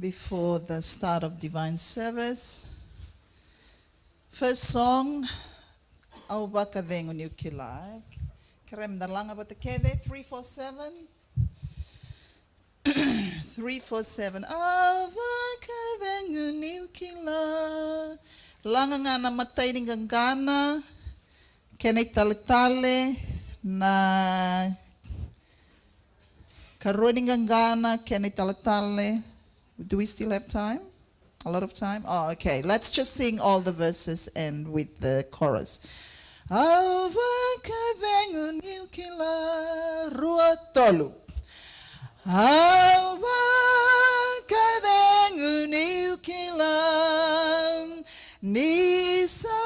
before the start of divine service. First song, Au Baka Vengu Niu Kilai. Kerem Dalanga Batakede, 347. 347. Au Baka Vengu Niu Kilai. Langa ngana matai ni gangana. Kene tale na karoni gangana. Kene tale. Do we still have time? A lot of time? Oh, okay. Let's just sing all the verses and with the chorus. Avaka vengu niukila rua tolu. Avaka vengu niukila nisa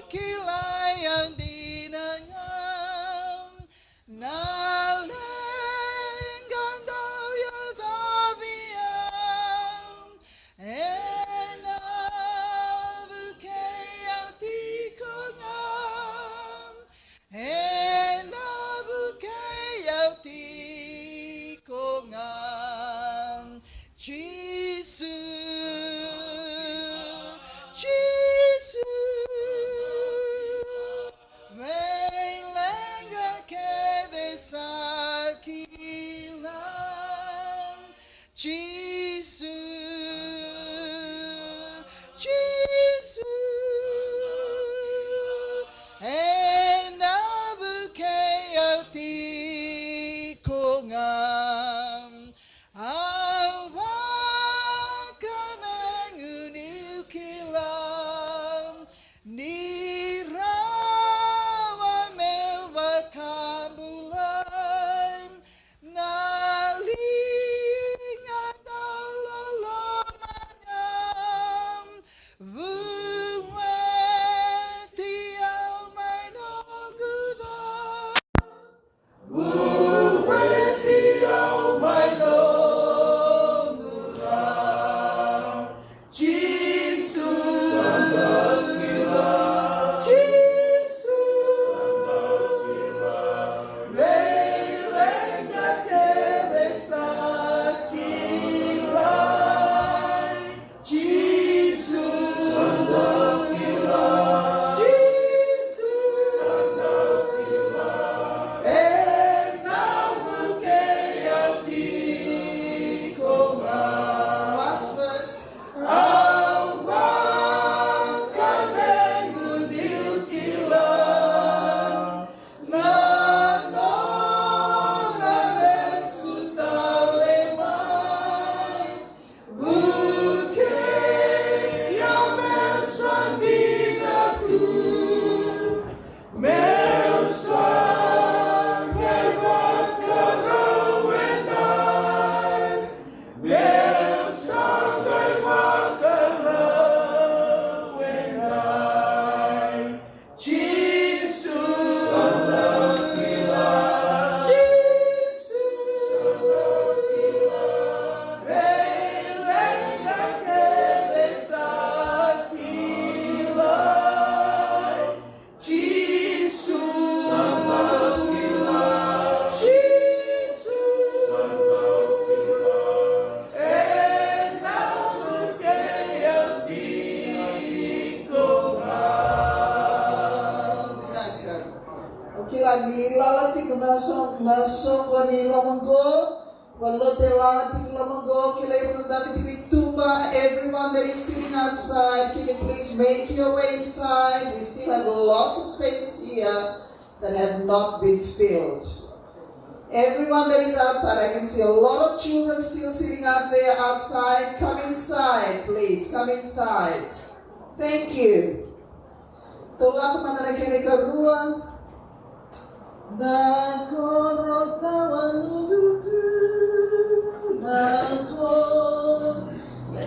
kila yang dinanyam na everyone that is sitting outside, can you please make your way inside? We still have lots of spaces here that have not been filled. Everyone that is outside, I can see a lot of children still sitting out there outside. Come inside, please. Come inside. Thank you. Tolak mana kene karua. Nako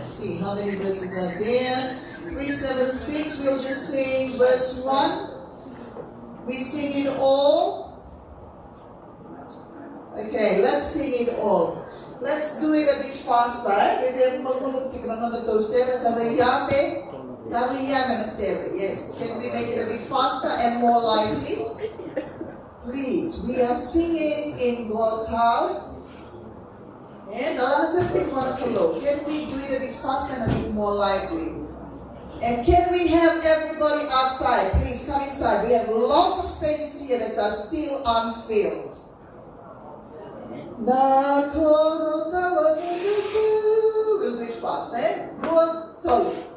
Let's see how many verses are there. 376, we'll just sing verse 1. We sing it all. Okay, let's sing it all. Let's do it a bit faster. Yes, can we make it a bit faster and more lively? Please, we are singing in God's house. And dalam seperti mana kalau, can we do it a bit faster and a bit more lively? And can we have everybody outside? Please come inside. We have lots of spaces here that are still unfilled. We'll do it fast, eh? Dua, tolu.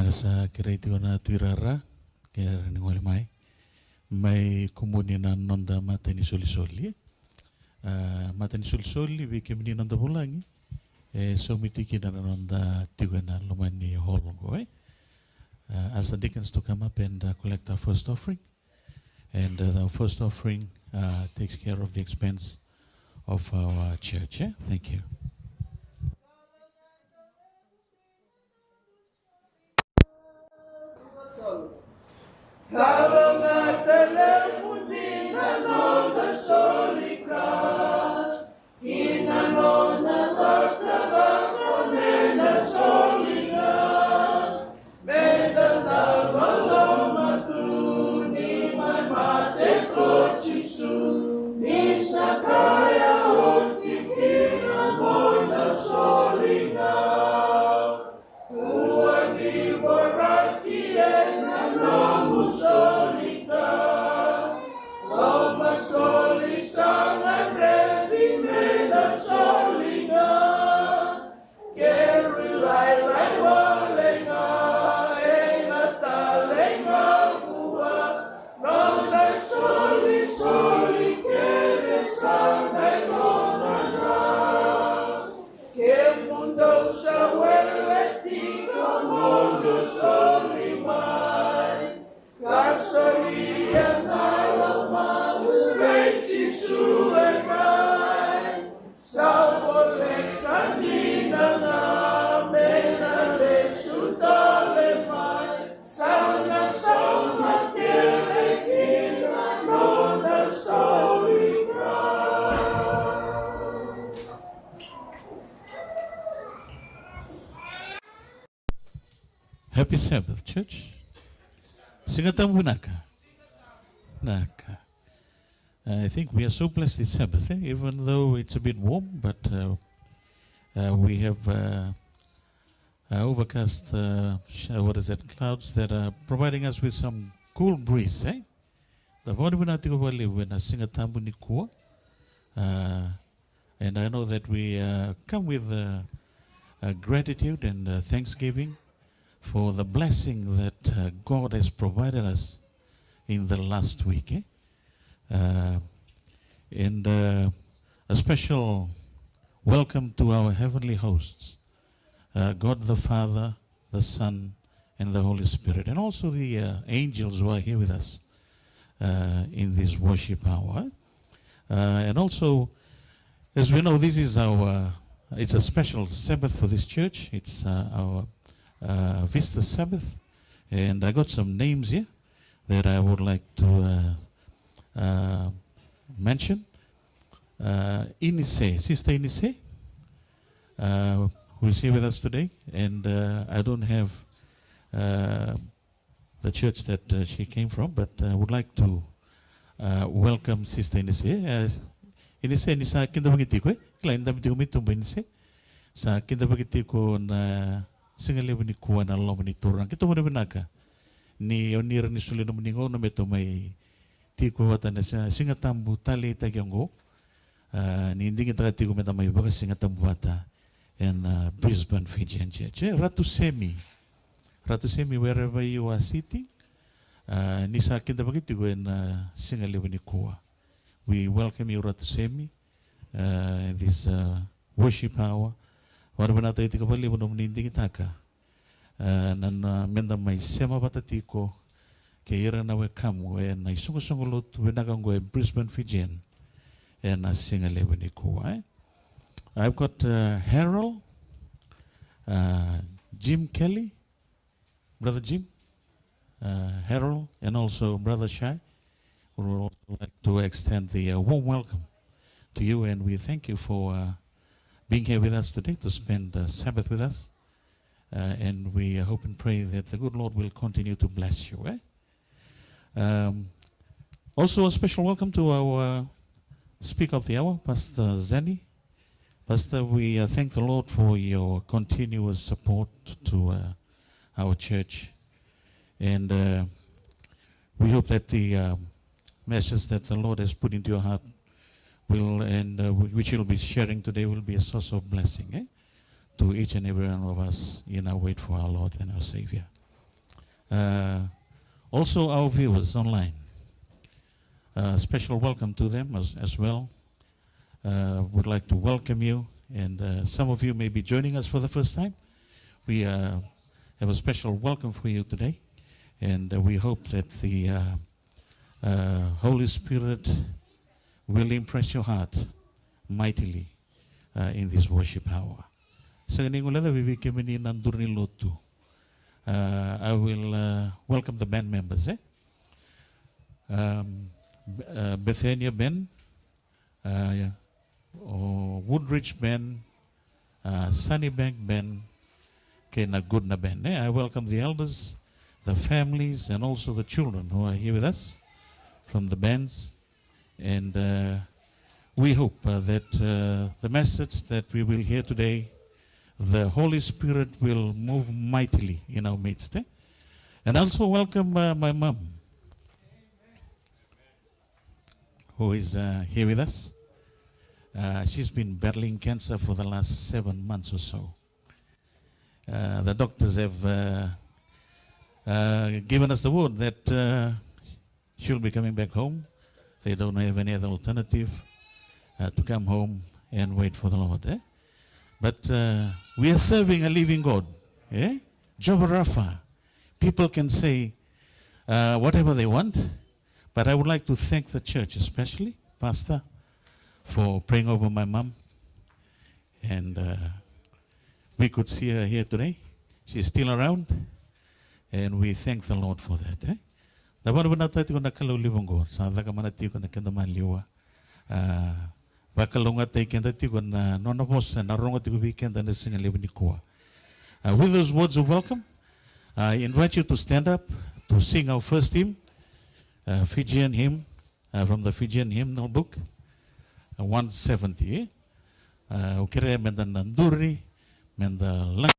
Sa kiraiti ona tuirara kaya ningwali mai komunina nonda matani solisoli matani solisoli vi kemini nonda pulangi so mitiki na nonda tigana lomani holongo as the deacons to come up and collect our first offering, and the first offering takes care of the expense of our church. Thank you. Happy Sabbath, church. Singatambu naka. I think we are so blessed this Sabbath, even though it's a bit warm, but we have overcast, clouds that are providing us with some cool breeze. The Vodibunatiko Valley when a Singatambu Nikua. And I know that we come with gratitude and thanksgiving for the blessing that God has provided us in the last week. And a special welcome to our heavenly hosts, God the Father, the Son, and the Holy Spirit, and also the angels who are here with us in this worship hour. And also, as we know, this is it's a special Sabbath for this church. It's our Vista Sabbath, and I got some names here that I would like to mention. Inise, Sister Inise, who is here with us today, and I don't have the church that she came from, but I would like to welcome Sister Inise. Inise, sa kinda bagiti ko klain dami ti umitumba Inise, sa kinda bagiti ko na singalebu ni kuwa na lo ni turang kito mo naka ni onira ni sulino mningo no meto mai ti ko wata na sa Singatambu tali tagyongo ni inding ita ti ko meta mai baga Singatambu wata in Brisbane Fijian Church. Ratu Semi wherever you are sitting, ni sa kinda bagiti ko in singalebu ni kuwa. We welcome you, Ratu Semi, this worship hour. Wala na tayo tikapali mo nung ninding itaka. Na menda may sema batatiko kaya ira na wekamu na isungo-sungulot wenakanggo Brisbane Fijian na singalewe ni kuwa. I've got Harold, Jim Kelly, Brother Jim, Harold, and also Brother Shai. We would also like to extend the warm welcome to you, and we thank you for being here with us today to spend Sabbath with us. And we hope and pray that the good Lord will continue to bless you. Also, a special welcome to our speaker of the hour, Pastor Zeny. Pastor, we thank the Lord for your continuous support to our church. And we hope that the message that the Lord has put into your heart which you'll be sharing today will be a source of blessing to each and every one of us in our wait for our Lord and our Savior. Also our viewers online. Special welcome to them as well. Would like to welcome you, and some of you may be joining us for the first time. We have a special welcome for you today, and we hope that the Holy Spirit will impress your heart mightily in this worship hour. I will welcome the band members. Bethania band, Woodridge band, Sunnybank band, Goodna band. I welcome the elders, the families, and also the children who are here with us from the bands. And we hope that the message that we will hear today, the Holy Spirit will move mightily in our midst. And also welcome my mom, who is here with us. She's been battling cancer for the last 7 months or so. The doctors have given us the word that she'll be coming back home. They don't have any other alternative to come home and wait for the Lord. But we are serving a living God. Jehovah Rapha. People can say whatever they want, but I would like to thank the church, especially Pastor, for praying over my mom. And we could see her here today. She's still around, and we thank the Lord for that. Dapat benar tadi kau nak kalau libonggo, sahaja kamana tiup kau nak kena maliwa. Bakalonga tadi kau tadi kau na nona bos na ronga tiup weekend dan singa libonikoa. With those words of welcome, I invite you to stand up to sing our first hymn, Fijian hymn from the Fijian hymnal book, 170. Ukira menda nanduri, menda lang.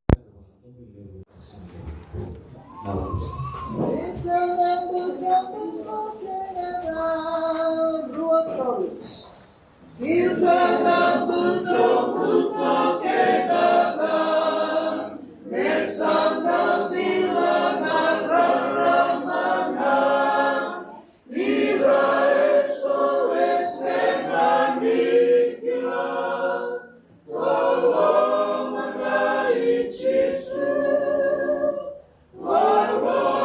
Lord,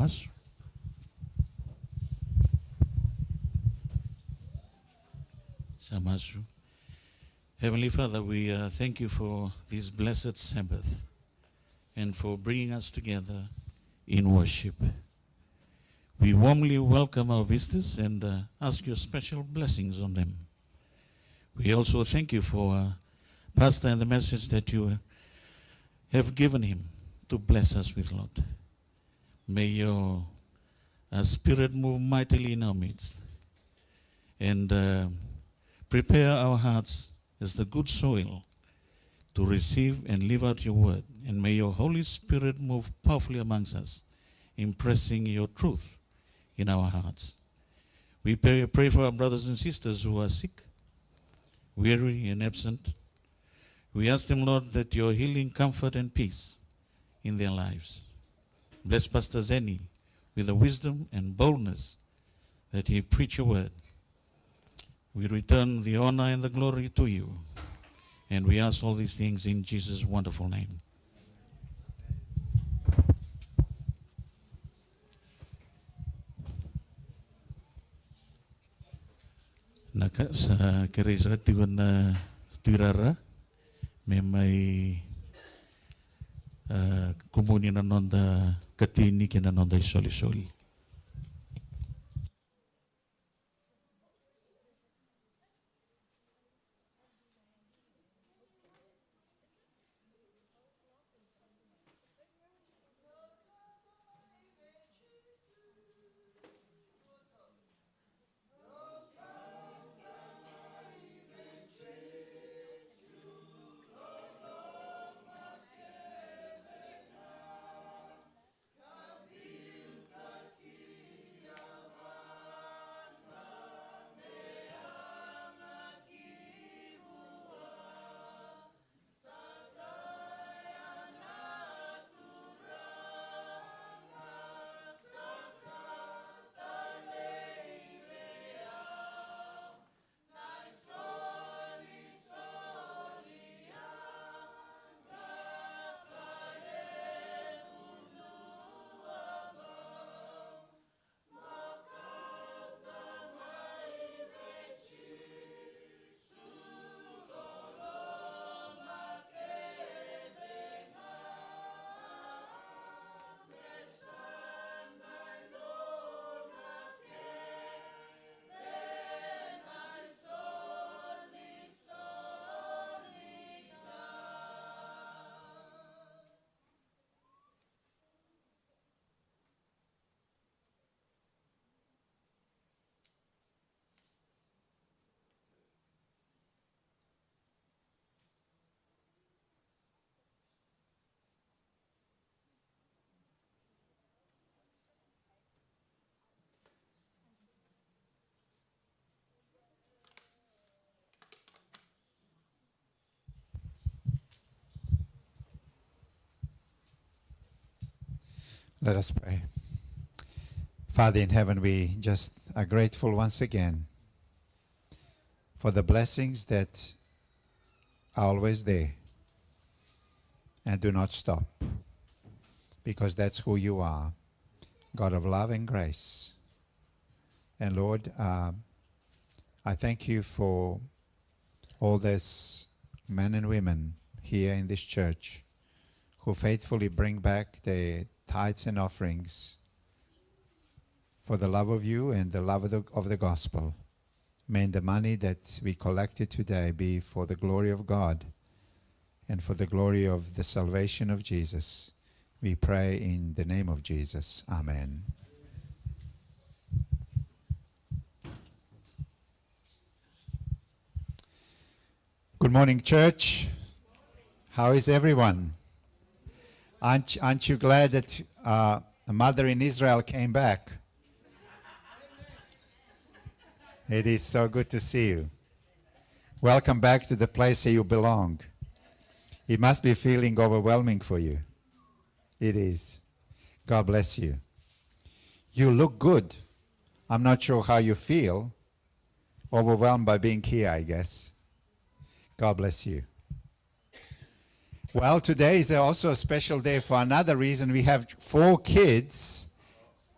Samas. Samasu. Heavenly Father, we thank you for this blessed Sabbath and for bringing us together in worship. We warmly welcome our visitors and ask your special blessings on them. We also thank you for Pastor and the message that you have given him to bless us with, Lord. May your Spirit move mightily in our midst and prepare our hearts as the good soil to receive and live out your word. And may your Holy Spirit move powerfully amongst us, impressing your truth in our hearts. We pray for our brothers and sisters who are sick, weary and absent. We ask them, Lord, that your healing, comfort and peace in their lives. Bless Pastor Zeny with the wisdom and boldness that he preach your word. We return the honor and the glory to you. And we ask all these things in Jesus' wonderful name. Naka sa keresa tiwan na tirara may kumuni na nonda katini kina nonda isoli-soli. Let us pray. Father in heaven, we just are grateful once again for the blessings that are always there and do not stop, because that's who you are, God of love and grace. And Lord, I thank you for all these men and women here in this church who faithfully bring back the tithes and offerings for the love of you and the love of the gospel. May the money that we collected today be for the glory of God and for the glory of the salvation of Jesus. We pray in the name of Jesus. Amen. Good morning, church. How is everyone? Aren't you glad that a mother in Israel came back? It is so good to see you. Welcome back to the place where you belong. It must be feeling overwhelming for you. It is. God bless you. You look good. I'm not sure how you feel. Overwhelmed by being here, I guess. God bless you. Well, today is also a special day for another reason. We have 4 kids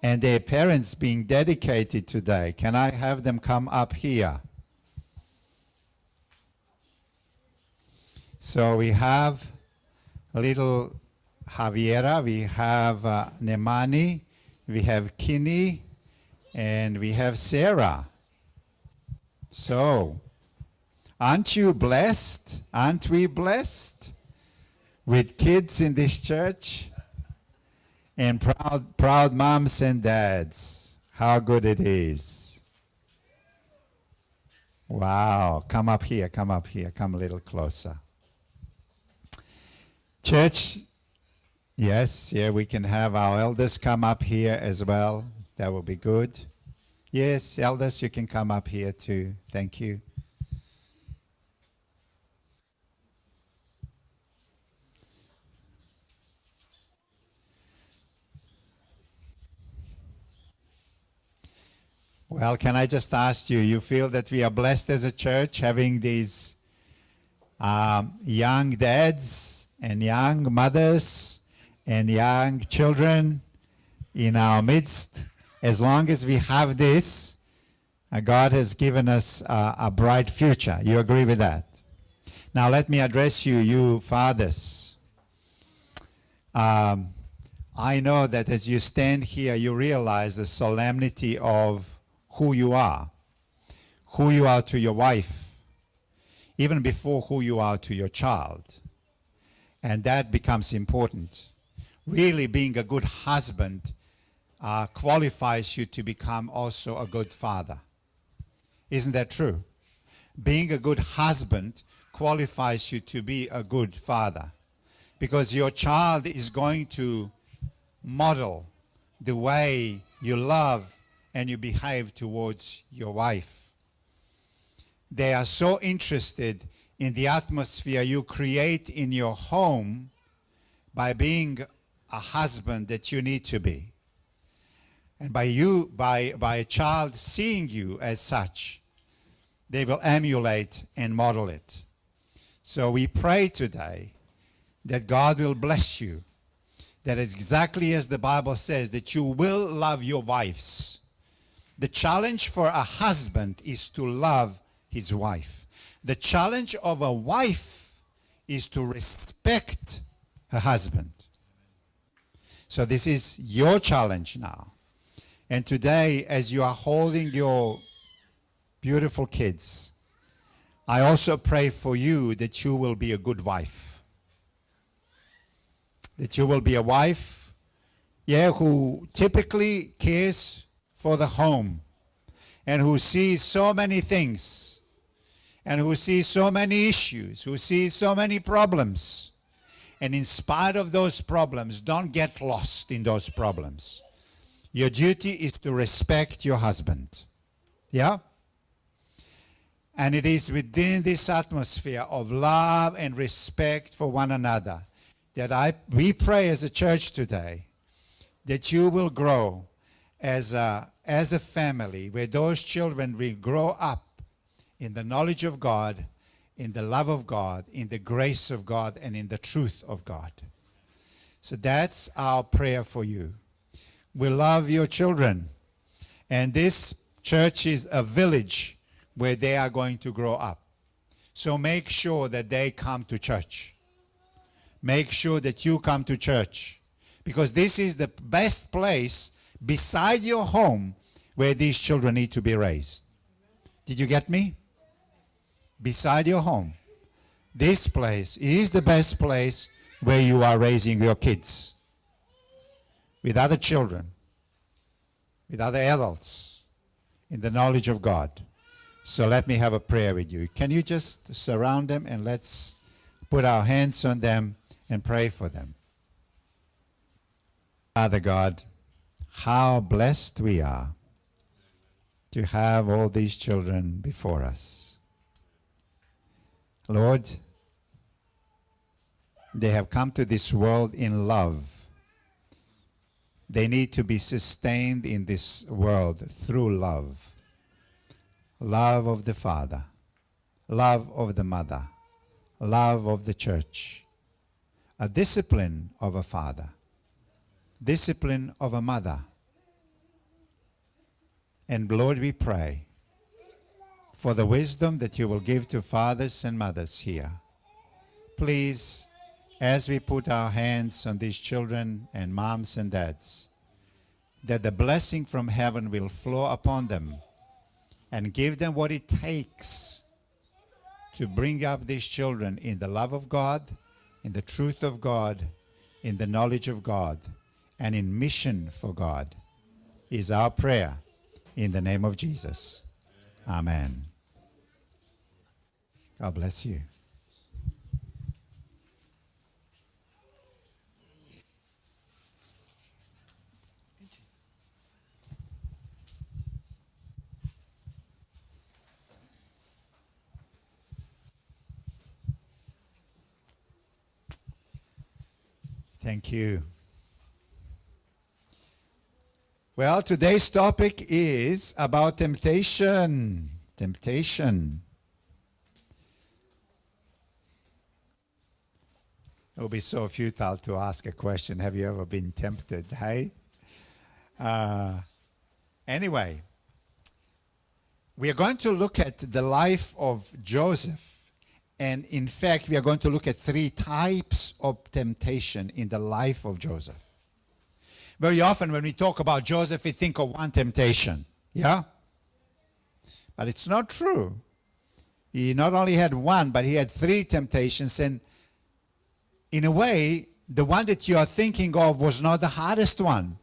and their parents being dedicated today. Can I have them come up here? So we have little Javiera, we have Nemani, we have Kini, and we have Sarah. So, aren't you blessed? Aren't we blessed with kids in this church? And proud moms and dads. How good it is. Wow. Come up here, come up here, come a little closer. Church, yes, yeah, we can have our elders come up here as well. That will be good. Yes, elders, you can come up here too. Thank you. Well, can I just ask you, you feel that we are blessed as a church having these young dads and young mothers and young children in our midst? As long as we have this, God has given us a bright future. You agree with that? Now let me address you, you fathers. I know that as you stand here, you realize the solemnity of who you are to your wife, even before who you are to your child. And that becomes important. Really being a good husband qualifies you to become also a good father. Isn't that true? Being a good husband qualifies you to be a good father, because your child is going to model the way you love and you behave towards your wife. They are so interested in the atmosphere you create in your home by being a husband that you need to be. And by a child seeing you as such, they will emulate and model it. So we pray today that God will bless you, that it's exactly as the Bible says, that you will love your wives. The challenge for a husband is to love his wife. The challenge of a wife is to respect her husband. So this is your challenge now. And today, as you are holding your beautiful kids, I also pray for you that you will be a good wife. That you will be a wife, who typically cares for the home, and who sees so many things, and who sees so many issues, who sees so many problems. And in spite of those problems, don't get lost in those problems. Your duty is to respect your husband. Yeah? And it is within this atmosphere of love and respect for one another that we pray as a church today that you will grow as a family, where those children will grow up in the knowledge of God, in the love of God, in the grace of God, and in the truth of God. So that's our prayer for you. We love your children. And this church is a village where they are going to grow up. So make sure that they come to church. Make sure that you come to church, because this is the best place beside your home where these children need to be raised. Did you get me? Beside your home. This place is the best place where you are raising your kids. With other children. With other adults. In the knowledge of God. So let me have a prayer with you. Can you just surround them and let's put our hands on them and pray for them. Father God, how blessed we are to have all these children before us. Lord, they have come to this world in love. They need to be sustained in this world through love. Love of the Father, love of the Mother, love of the church, a discipline of a father, discipline of a mother, And Lord, we pray for the wisdom that you will give to fathers and mothers here. Please, as we put our hands on these children and moms and dads, that the blessing from heaven will flow upon them and give them what it takes to bring up these children in the love of God, in the truth of God, in the knowledge of God, and in mission for God, is our prayer in the name of Jesus. Amen. God bless you. Thank you. Well, today's topic is about temptation. Temptation. It will be so futile to ask a question. Have you ever been tempted? Hey? Anyway, we are going to look at the life of Joseph. And in fact, we are going to look at 3 types of temptation in the life of Joseph. Very often when we talk about Joseph, we think of one temptation. Yeah? But it's not true. He not only had one, but he had 3 temptations. And in a way, the one that you are thinking of was not the hardest one.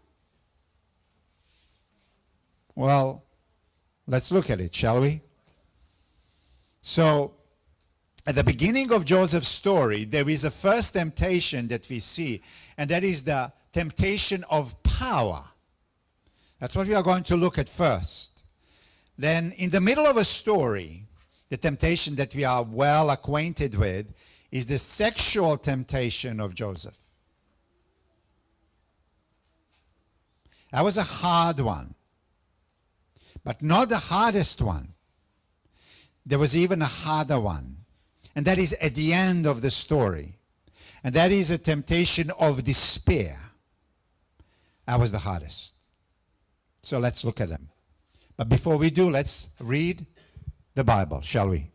Well, let's look at it, shall we? So, at the beginning of Joseph's story, there is a first temptation that we see, and that is the temptation of power. That's what we are going to look at first. Then, in the middle of a story, the temptation that we are well acquainted with is the sexual temptation of Joseph. That was a hard one, but not the hardest one. There was even a harder one. And that is at the end of the story. And that is a temptation of despair. That was the hardest. So let's look at them. But before we do, let's read the Bible, shall we?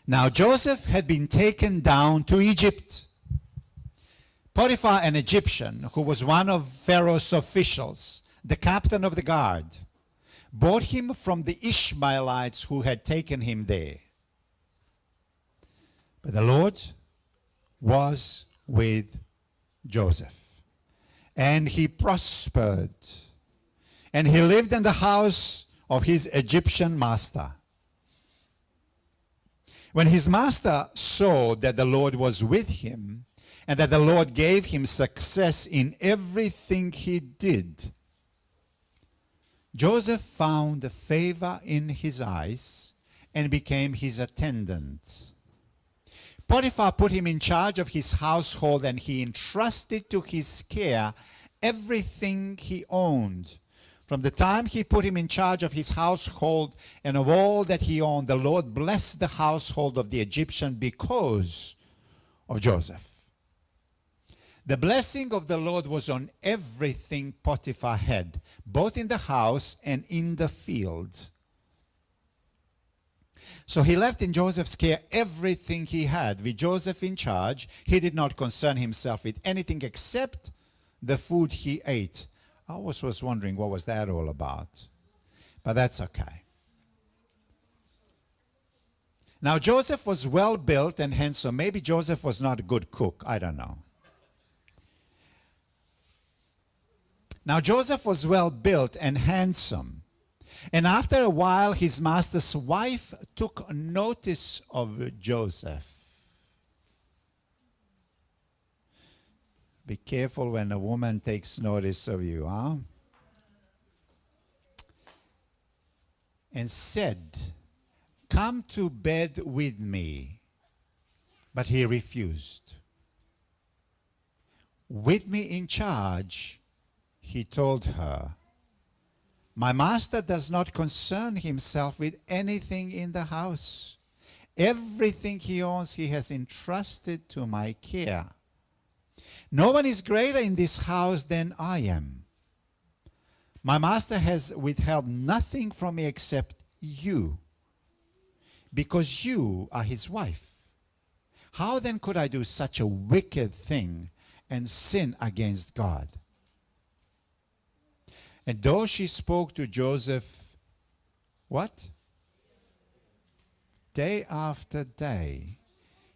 Now Joseph had been taken down to Egypt. Potiphar, an Egyptian, who was one of Pharaoh's officials, the captain of the guard, bought him from the Ishmaelites who had taken him there. But the Lord was with Joseph, and he prospered, and he lived in the house of his Egyptian master. When his master saw that the Lord was with him, and that the Lord gave him success in everything he did, Joseph found favor in his eyes and became his attendant. Potiphar put him in charge of his household, and he entrusted to his care everything he owned. From the time he put him in charge of his household and of all that he owned, the Lord blessed the household of the Egyptian because of Joseph. The blessing of the Lord was on everything Potiphar had, both in the house and in the field. So he left in Joseph's care everything he had. With Joseph in charge, he did not concern himself with anything except the food he ate. I always was wondering what was that all about. But that's okay. Now Joseph was well built and handsome. Maybe Joseph was not a good cook. I don't know. Now Joseph was well built and handsome. And after a while, his master's wife took notice of Joseph. Be careful when a woman takes notice of you, huh? And said, "Come to bed with me." But he refused. "With me in charge," he told her, "my master does not concern himself with anything in the house. Everything he owns he has entrusted to my care. No one is greater in this house than I am. My master has withheld nothing from me except you, because you are his wife. How then could I do such a wicked thing and sin against God? And though she spoke to Joseph, what? Day after day,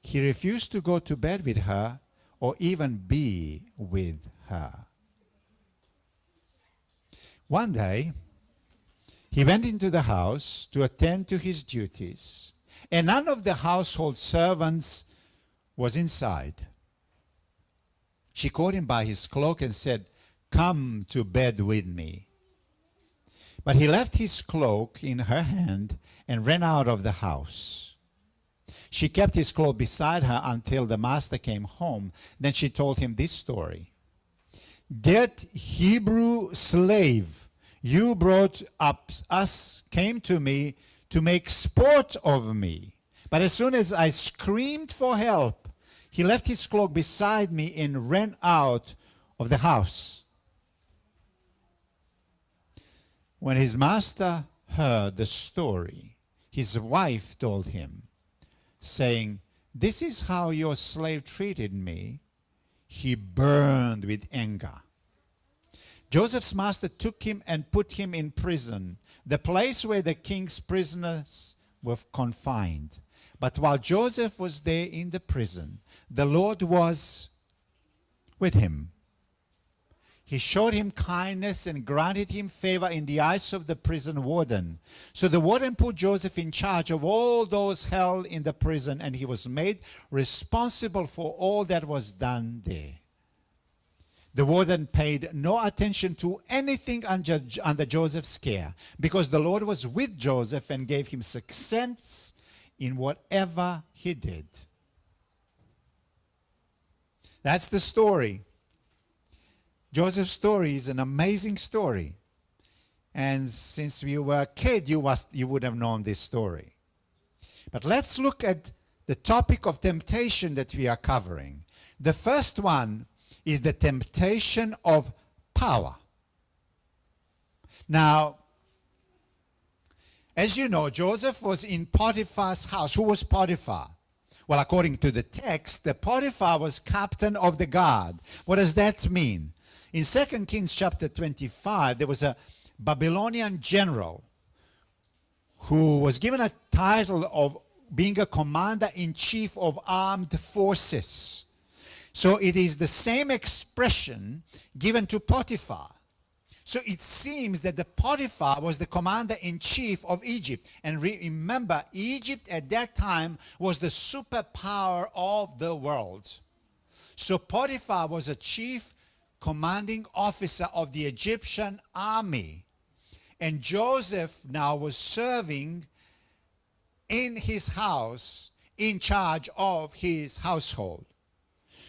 he refused to go to bed with her or even be with her. One day, he went into the house to attend to his duties, and none of the household servants was inside. She caught him by his cloak and said, "Come to bed with me." But he left his cloak in her hand and ran out of the house. She kept his cloak beside her until the master came home. Then she told him this story. "That Hebrew slave you brought up us came to me to make sport of me. But as soon as I screamed for help, he left his cloak beside me and ran out of the house." When his master heard the story, his wife told him, saying, "This is how your slave treated me." He burned with anger. Joseph's master took him and put him in prison, the place where the king's prisoners were confined. But while Joseph was there in the prison, the Lord was with him. He showed him kindness and granted him favor in the eyes of the prison warden. So the warden put Joseph in charge of all those held in the prison, and he was made responsible for all that was done there. The warden paid no attention to anything under Joseph's care, because the Lord was with Joseph and gave him success in whatever he did. That's the story. Joseph's story is an amazing story. And since you were a kid, you would have known this story. But let's look at the topic of temptation that we are covering. The first one is the temptation of power. Now, as you know, Joseph was in Potiphar's house. Who was Potiphar? Well, according to the text, the Potiphar was captain of the guard. What does that mean? In 2 Kings chapter 25, there was a Babylonian general who was given a title of being a commander-in-chief of armed forces. So it is the same expression given to Potiphar. So it seems that the Potiphar was the commander-in-chief of Egypt. And remember, Egypt at that time was the superpower of the world. So Potiphar was a chief commanding officer of the Egyptian army. And Joseph now was serving in his house, in charge of his household.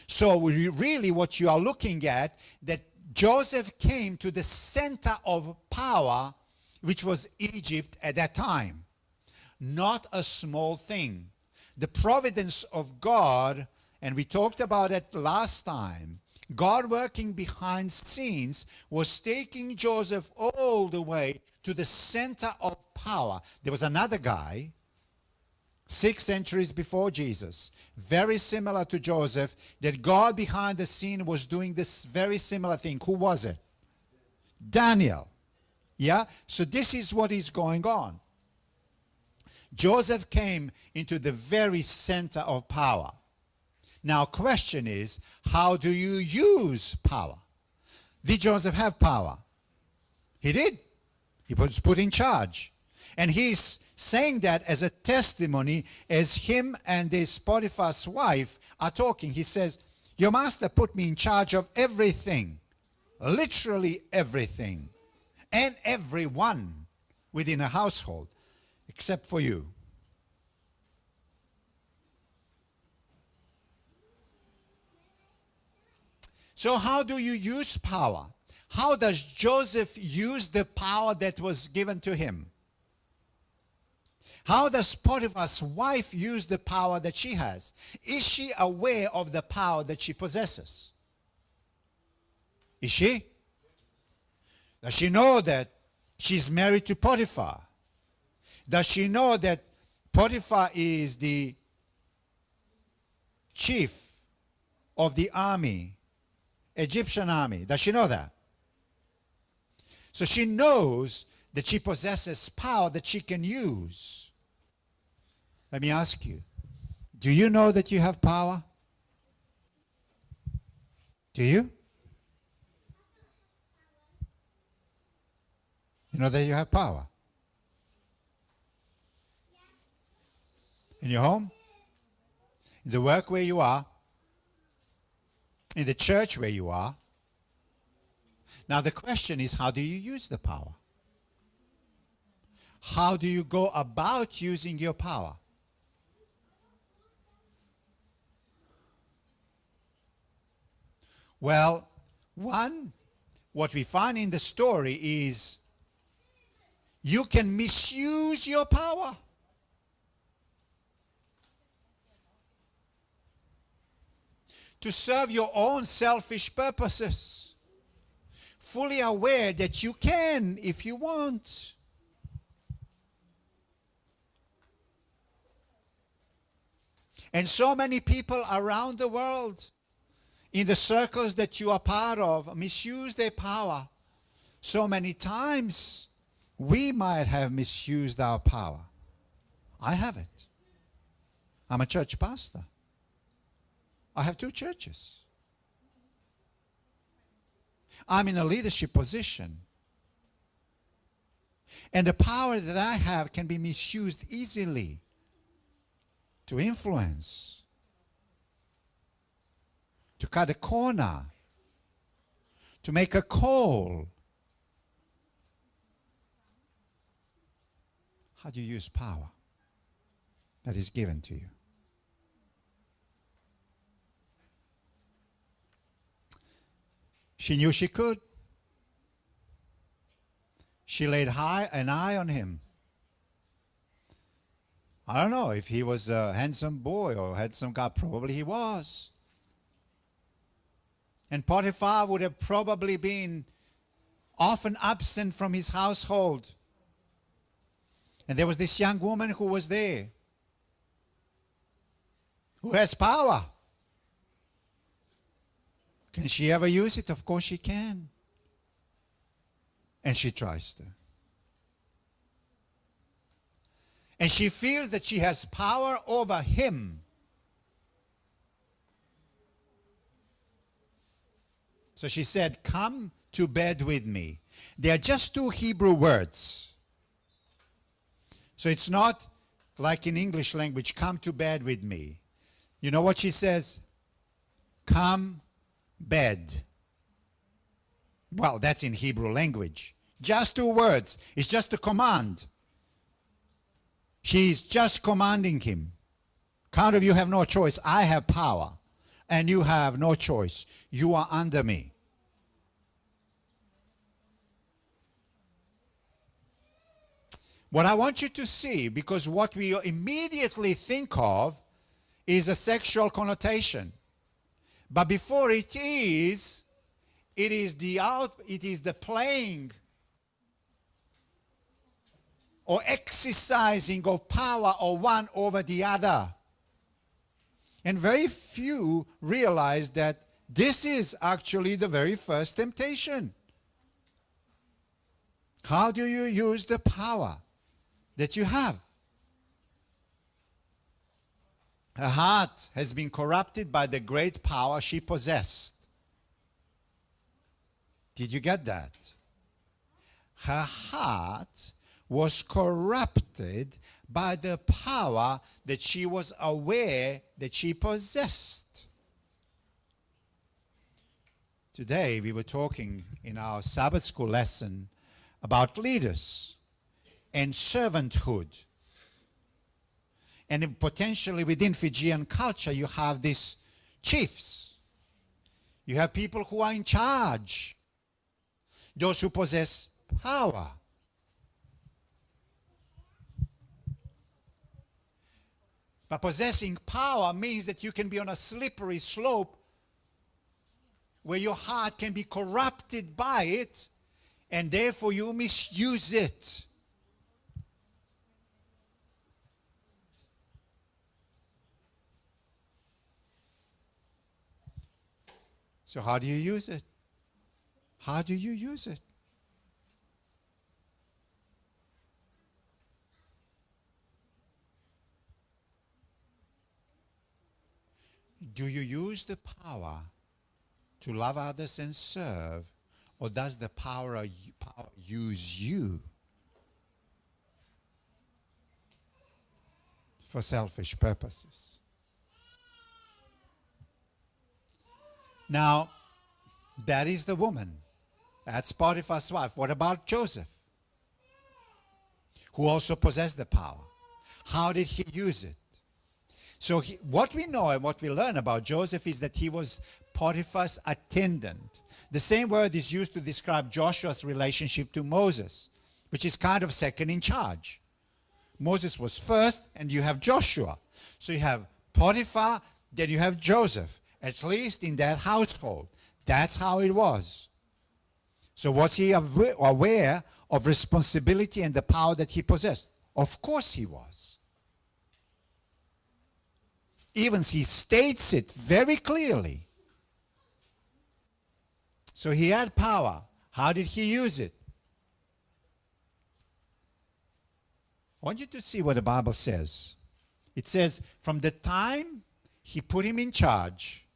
So really what you are looking at, that Joseph came to the center of power, which was Egypt at that time. Not a small thing. The providence of God, and we talked about it last time, God working behind scenes was taking Joseph all the way to the center of power. There was another guy, 6 centuries before Jesus, very similar to Joseph, that God behind the scene was doing this very similar thing. Who was it? Daniel. Yeah? So this is what is going on. Joseph came into the very center of power. Now, question is, how do you use power? Did Joseph have power? He did. He was put in charge. And he's saying that as a testimony as him and this Potiphar's wife are talking. He says, "Your master put me in charge of everything, literally everything, and everyone within a household, except for you." So how do you use power? How does Joseph use the power that was given to him? How does Potiphar's wife use the power that she has? Is she aware of the power that she possesses? Is she? Does she know that she's married to Potiphar? Does she know that Potiphar is the chief of the army, Egyptian army? Does she know that? So she knows that she possesses power that she can use. Let me ask you, do you know that you have power? Do you? You know that you have power? In your home? In the work where you are? In the church where you are? Now the question is, how do you use the power? How do you go about using your power? Well, what we find in the story is you can misuse your power. To serve your own selfish purposes. Fully aware that you can if you want. And so many people around the world, in the circles that you are part of, misuse their power. So many times, we might have misused our power. I haven't. I'm a church pastor. I have 2 churches. I'm in a leadership position. And the power that I have can be misused easily to influence, to cut a corner, to make a call. How do you use power that is given to you? She knew she could. She laid an eye on him. I don't know if he was a handsome boy or handsome guy. Probably he was. And Potiphar would have probably been often absent from his household. And there was this young woman who was there, who has power. Can she ever use it? Of course she can. And she tries to. And she feels that she has power over him. So she said, "Come to bed with me." They are just 2 Hebrew words. So it's not like in English language, "come to bed with me." You know what she says? Come bed. Well, that's in Hebrew language. Just 2 words. It's just a command. She's just commanding him. Count of you have no choice. I have power. And you have no choice. You are under me. What I want you to see, because what we immediately think of is a sexual connotation. But before it is the playing or exercising of power of one over the other. And very few realize that this is actually the very first temptation. How do you use the power that you have? Her heart has been corrupted by the great power she possessed. Did you get that? Her heart was corrupted by the power that she was aware that she possessed. Today we were talking in our Sabbath school lesson about leaders and servanthood. And potentially within Fijian culture you have these chiefs. You have people who are in charge. Those who possess power. But possessing power means that you can be on a slippery slope where your heart can be corrupted by it and therefore you misuse it. So how do you use it? How do you use it? Do you use the power to love others and serve, or does the power use you for selfish purposes? Now, that is the woman. That's Potiphar's wife. What about Joseph, who also possessed the power? How did he use it? So what we know and what we learn about Joseph is that he was Potiphar's attendant. The same word is used to describe Joshua's relationship to Moses, which is kind of second in charge. Moses was first, and you have Joshua. So you have Potiphar, then you have Joseph, at least in that household. That's how it was. So was he aware of responsibility and the power that he possessed? Of course he was. Even he states it very clearly. So he had power. How did he use it? I want you to see what the Bible says. It says, from the time he put him in charge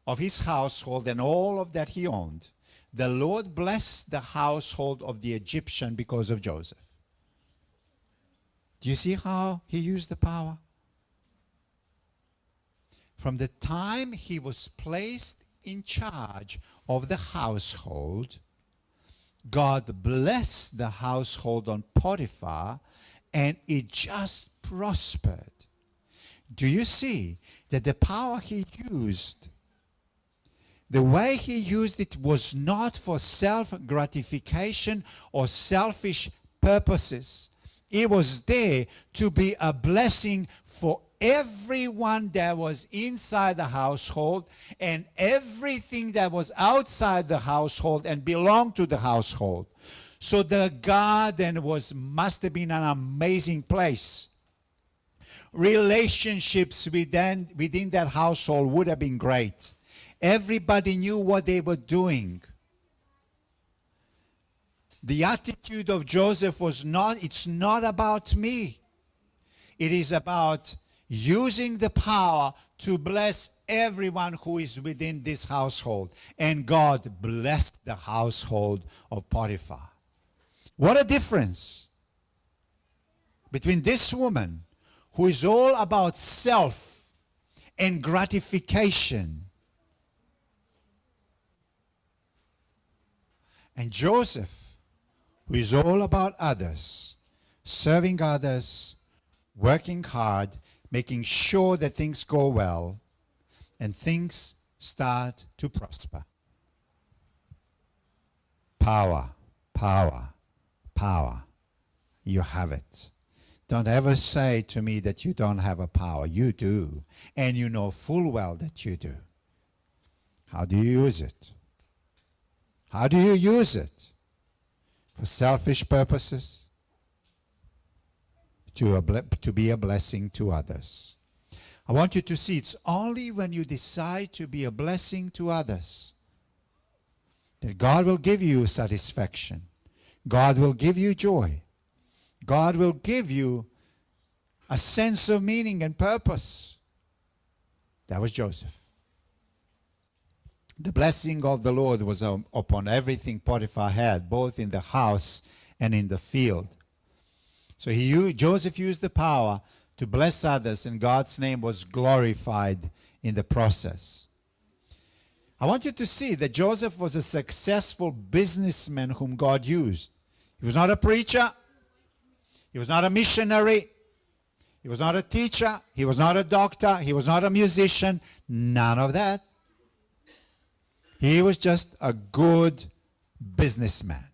of his household and all of that he owned, the Lord blessed the household of the Egyptian because of Joseph. Do you see how he used the power? From the time he was placed in charge of the household, God blessed the household on Potiphar, and it just prospered. Do you see that the power he used, the way he used it, was not for self-gratification or selfish purposes. It was there to be a blessing for everyone that was inside the household and everything that was outside the household and belonged to the household. So the garden must have been an amazing place. Relationships within that household would have been great. Everybody knew what they were doing. The attitude of Joseph was it's not about me. It is about using the power to bless everyone who is within this household. And God blessed the household of Potiphar. What a difference between this woman, who is all about self and gratification, and Joseph, who is all about others, serving others, working hard, making sure that things go well, and things start to prosper. Power, power, power. You have it. Don't ever say to me that you don't have a power. You do. And you know full well that you do. How do you use it? How do you use it? For selfish purposes? To be a blessing to others. I want you to see it's only when you decide to be a blessing to others that God will give you satisfaction. God will give you joy. God will give you a sense of meaning and purpose. That was Joseph. The blessing of the Lord was upon everything Potiphar had, both in the house and in the field. So Joseph used the power to bless others, and God's name was glorified in the process. I want you to see that Joseph was a successful businessman whom God used. He was not a preacher. He was not a missionary. He was not a teacher. He was not a doctor. He was not a musician. None of that. He was just a good businessman.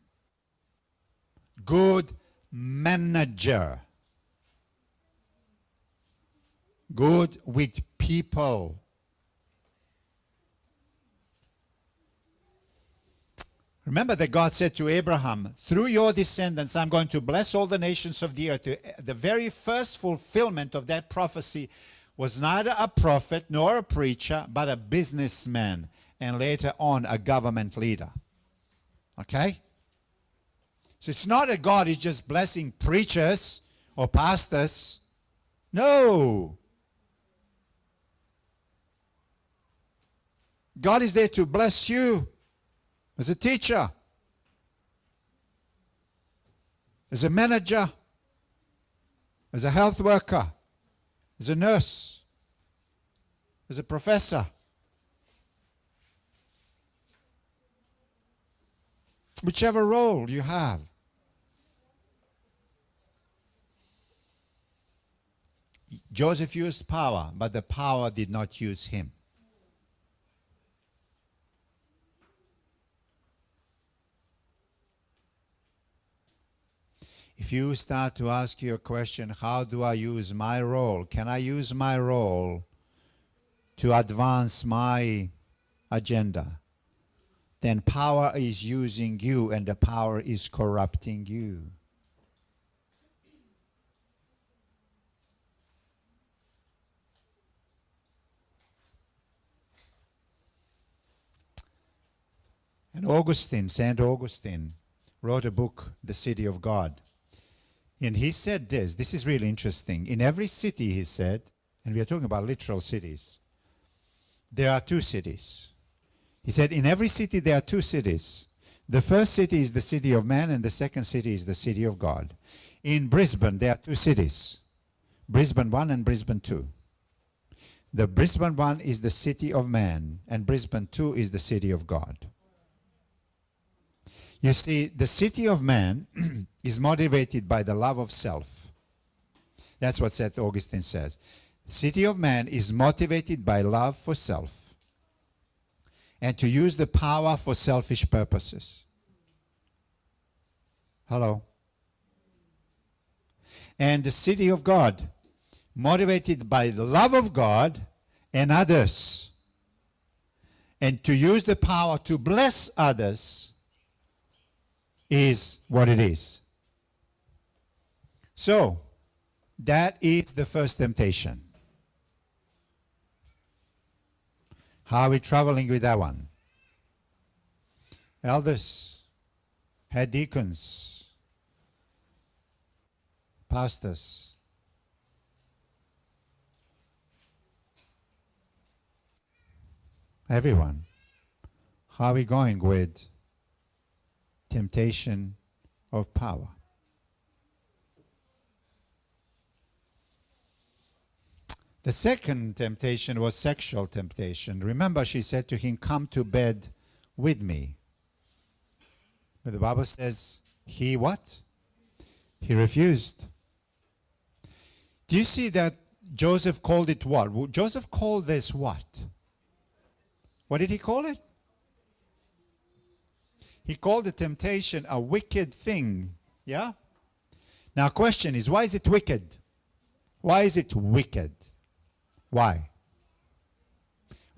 Good manager. Good with people. Remember that God said to Abraham, through your descendants, I'm going to bless all the nations of the earth. The very first fulfillment of that prophecy was neither a prophet nor a preacher, but a businessman, and later on a government leader. Okay? So it's not that God is just blessing preachers or pastors. No. God is there to bless you as a teacher, as a manager, as a health worker, as a nurse, as a professor. Whichever role you have. Joseph used power, but the power did not use him. If you start to ask your question, how do I use my role? Can I use my role to advance my agenda? Then power is using you and the power is corrupting you. And St. Augustine, wrote a book, The City of God. And he said this is really interesting. In every city, he said, and we are talking about literal cities, there are two cities. He said, in every city there are two cities. The first city is the city of man, and the second city is the city of God. In Brisbane, there are two cities, Brisbane 1 and Brisbane 2. The Brisbane 1 is the city of man, and Brisbane 2 is the city of God. You see, the city of man is motivated by the love of self. That's what St. Augustine says. The city of man is motivated by love for self and to use the power for selfish purposes. Hello? And the city of God, motivated by the love of God and others, and to use the power to bless others, is what it is. So, that is the first temptation. How are we traveling with that one? Elders, head deacons, pastors, everyone. How are we going with temptation of power? The second temptation was sexual temptation. Remember, she said to him, come to bed with me. But the Bible says, he what? He refused. Do you see that Joseph called it what? Joseph called this what? What did he call it? He called the temptation a wicked thing. Yeah? Now, question is, why is it wicked? Why is it wicked? Why?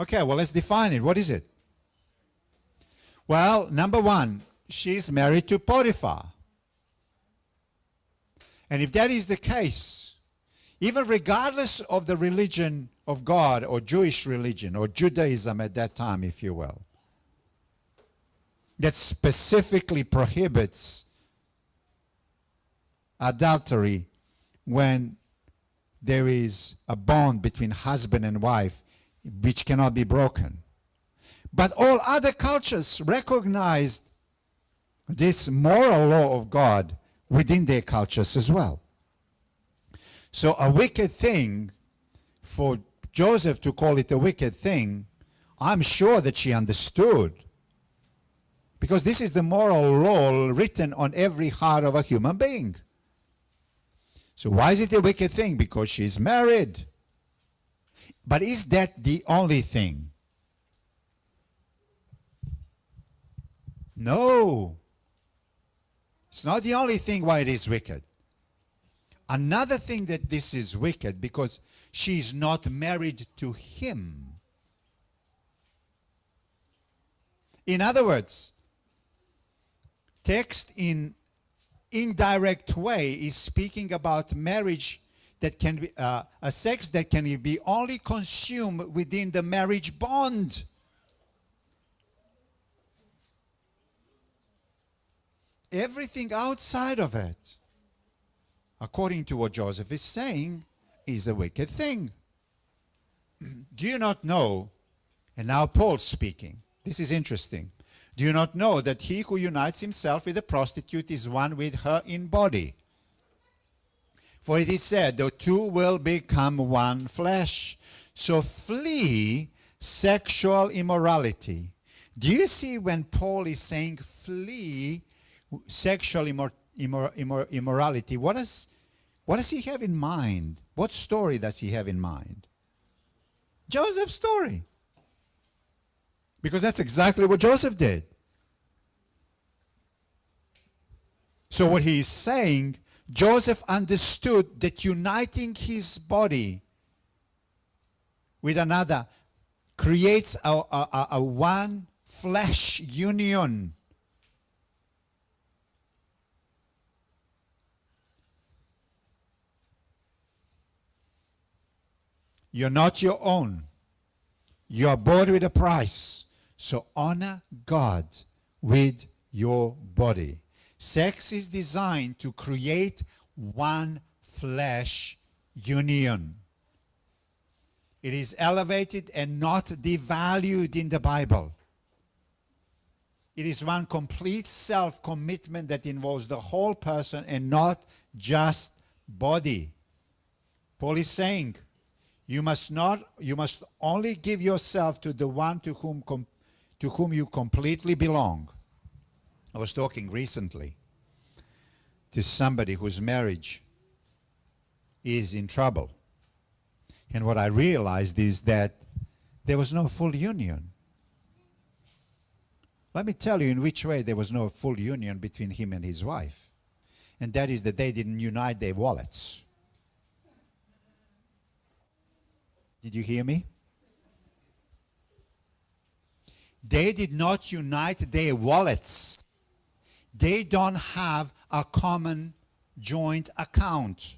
Okay, well, let's define it. What is it? Well, number one, she's married to Potiphar. And if that is the case, even regardless of the religion of God or Jewish religion or Judaism at that time, if you will, that specifically prohibits adultery when there is a bond between husband and wife which cannot be broken. But all other cultures recognized this moral law of God within their cultures as well. So a wicked thing, for Joseph to call it a wicked thing, I'm sure that she understood. Because this is the moral law written on every heart of a human being. So why is it a wicked thing? Because she's married. But is that the only thing? No. It's not the only thing why it is wicked. Another thing that this is wicked, because she's not married to him. In other words, text in indirect way is speaking about marriage that can be a sex that can be only consumed within the marriage bond. Everything outside of it, according to what Joseph is saying, is a wicked thing. Do you not know, and now Paul's speaking, this is interesting. Do you not know that he who unites himself with a prostitute is one with her in body? For it is said, the two will become one flesh. So flee sexual immorality. Do you see when Paul is saying flee sexual immorality, what does he have in mind? What story does he have in mind? Joseph's story. Because that's exactly what Joseph did. So what he is saying, Joseph understood that uniting his body with another creates a one flesh union. You're not your own. You are bought with a price. So honor God with your body. Sex is designed to create one flesh union. It is elevated and not devalued in the Bible. It is one complete self-commitment that involves the whole person and not just body. Paul is saying, you must only give yourself to the one to whom you completely belong. I was talking recently to somebody whose marriage is in trouble. And what I realized is that there was no full union. Let me tell you in which way there was no full union between him and his wife. And that is that they didn't unite their wallets. Did you hear me? They did not unite their wallets. They don't have a common joint account.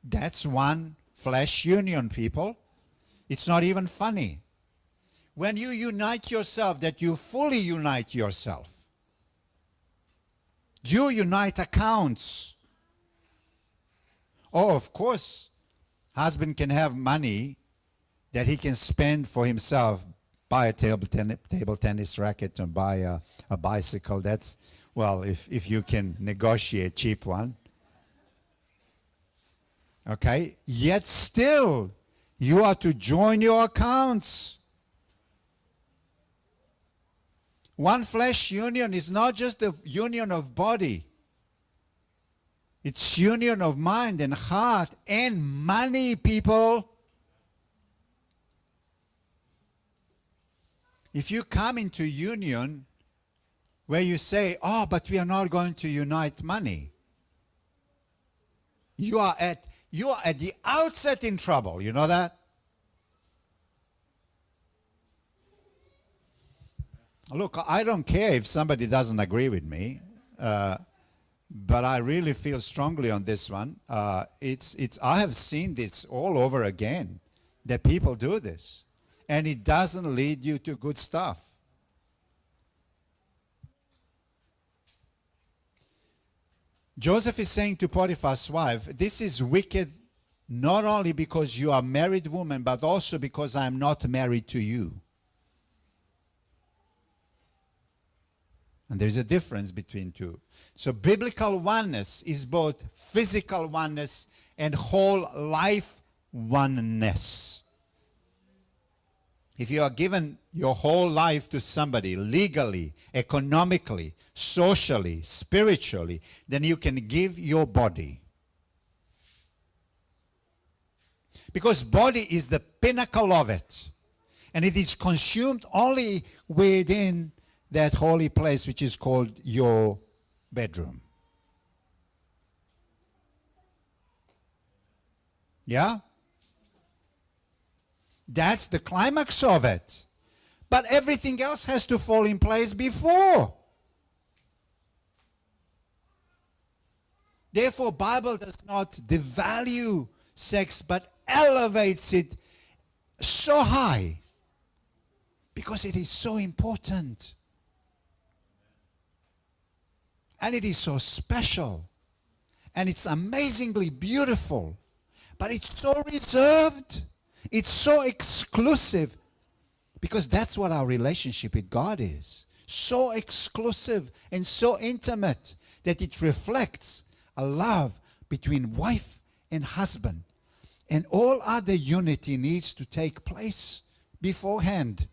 That's one flesh union, people. It's not even funny. When you unite yourself, that you fully unite yourself. You unite accounts. Oh, of course, husband can have money that he can spend for himself, buy a table tennis racket and buy a bicycle. That's, well, if you can negotiate a cheap one. Okay? Yet still, you are to join your accounts. One flesh union is not just a union of body. It's union of mind and heart and money, people. If you come into union where you say, oh, but we are not going to unite money, you are at the outset in trouble. You know that? Look, I don't care if somebody doesn't agree with me. But I really feel strongly on this one. I have seen this all over again, that people do this. And it doesn't lead you to good stuff. Joseph is saying to Potiphar's wife, this is wicked not only because you are a married woman, but also because I am not married to you. And there's a difference between two. So biblical oneness is both physical oneness and whole life oneness. If you are given your whole life to somebody, legally, economically, socially, spiritually, then you can give your body. Because body is the pinnacle of it. And it is consumed only within that holy place which is called your bedroom. Yeah? That's the climax of it. But everything else has to fall in place before. Therefore, Bible does not devalue sex, but elevates it so high because it is so important. And it is so special. And it's amazingly beautiful. But it's so reserved. It's so exclusive. Because that's what our relationship with God is. So exclusive and so intimate that it reflects a love between wife and husband. And all other unity needs to take place beforehand.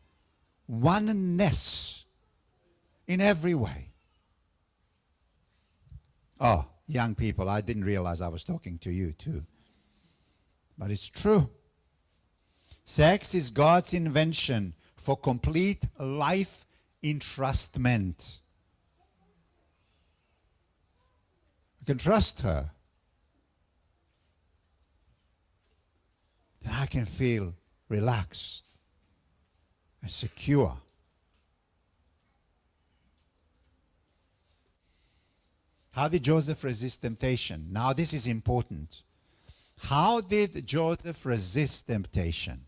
Oneness in every way. Oh, young people, I didn't realize I was talking to you too. But it's true. Sex is God's invention for complete life entrustment. You can trust her. And I can feel relaxed and secure. How did Joseph resist temptation? Now this is important. How did Joseph resist temptation?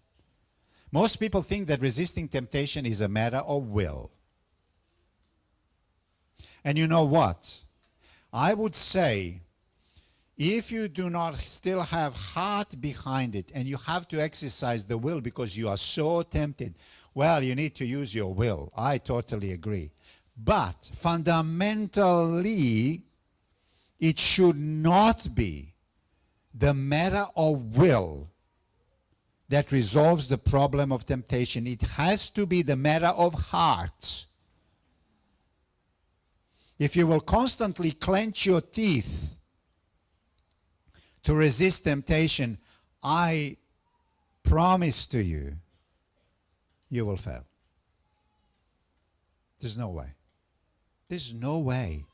Most people think that resisting temptation is a matter of will. And you know what? I would say, if you do not still have heart behind it, and you have to exercise the will because you are so tempted, well, you need to use your will. I totally agree. But fundamentally, it should not be the matter of will that resolves the problem of temptation. It has to be the matter of heart. If you will constantly clench your teeth to resist temptation, I promise to you, you will fail. There's no way. There's no way.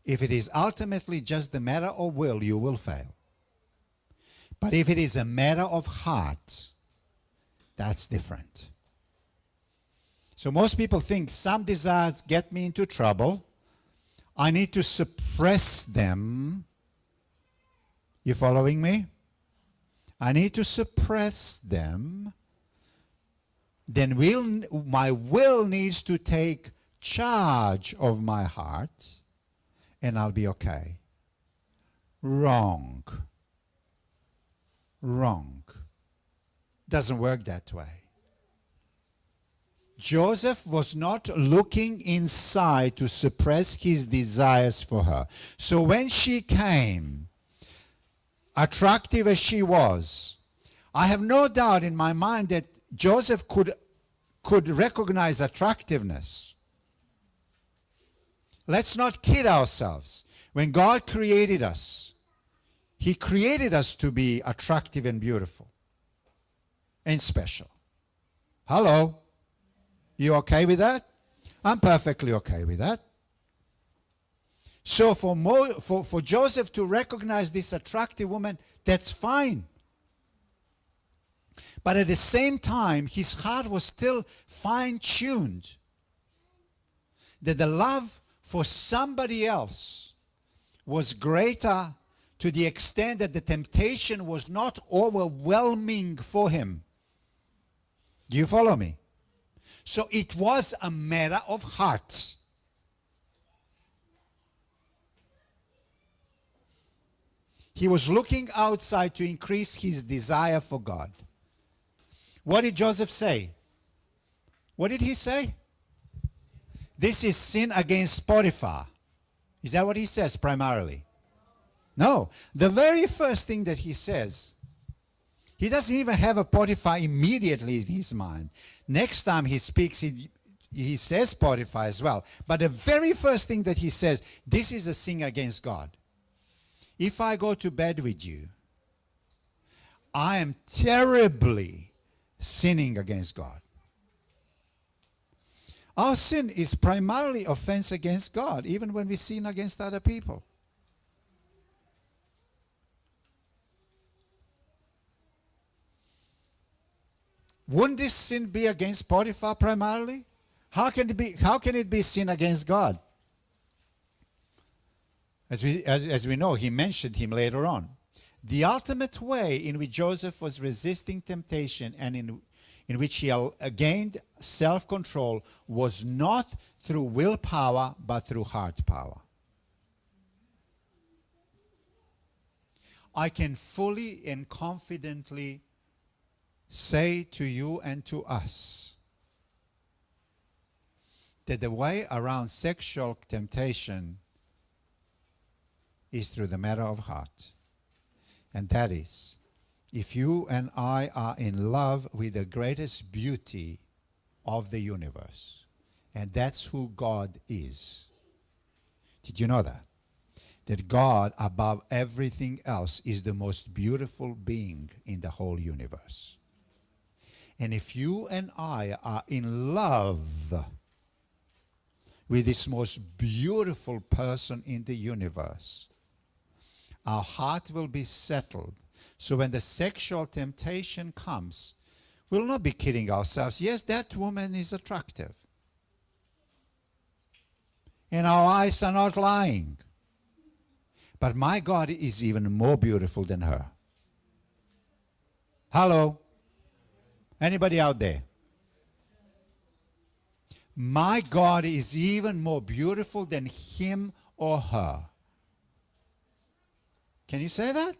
If it is ultimately just a matter of will, you will fail. But if it is a matter of heart, that's different. So most people think some desires get me into trouble. I need to suppress them. You following me? I need to suppress them. Then my will needs to take charge of my heart, and I'll be okay. Wrong. Wrong. Doesn't work that way. Joseph was not looking inside to suppress his desires for her. So when she came, attractive as she was, I have no doubt in my mind that Joseph could recognize attractiveness. Let's not kid ourselves. When God created us, He created us to be attractive and beautiful and special. Hello? You okay with that? I'm perfectly okay with that. So for Joseph to recognize this attractive woman, that's fine. But at the same time, his heart was still fine-tuned. That the love for somebody else was greater to the extent that the temptation was not overwhelming for him. Do you follow me? So it was a matter of heart. He was looking outside to increase his desire for God. What did Joseph say? What did he say? This is sin against Potiphar. Is that what he says primarily? No. The very first thing that he says, he doesn't even have a Potiphar immediately in his mind. Next time he speaks, he says Potiphar as well. But the very first thing that he says, this is a sin against God. If I go to bed with you, I am terribly sinning against God. Our sin is primarily offense against God, even when we sin against other people. Wouldn't this sin be against Potiphar primarily? How can it be sin against God? As we know, he mentioned him later on. The ultimate way in which Joseph was resisting temptation and in which he gained self-control was not through willpower, but through heart power. I can fully and confidently say to you and to us that the way around sexual temptation is through the matter of heart. And that is, if you and I are in love with the greatest beauty of the universe, and that's who God is. Did you know that? That God, above everything else, is the most beautiful being in the whole universe. And if you and I are in love with this most beautiful person in the universe, our heart will be settled. So when the sexual temptation comes, we'll not be kidding ourselves. Yes, that woman is attractive. And our eyes are not lying. But my God is even more beautiful than her. Hello? Anybody out there? My God is even more beautiful than him or her. Can you say that?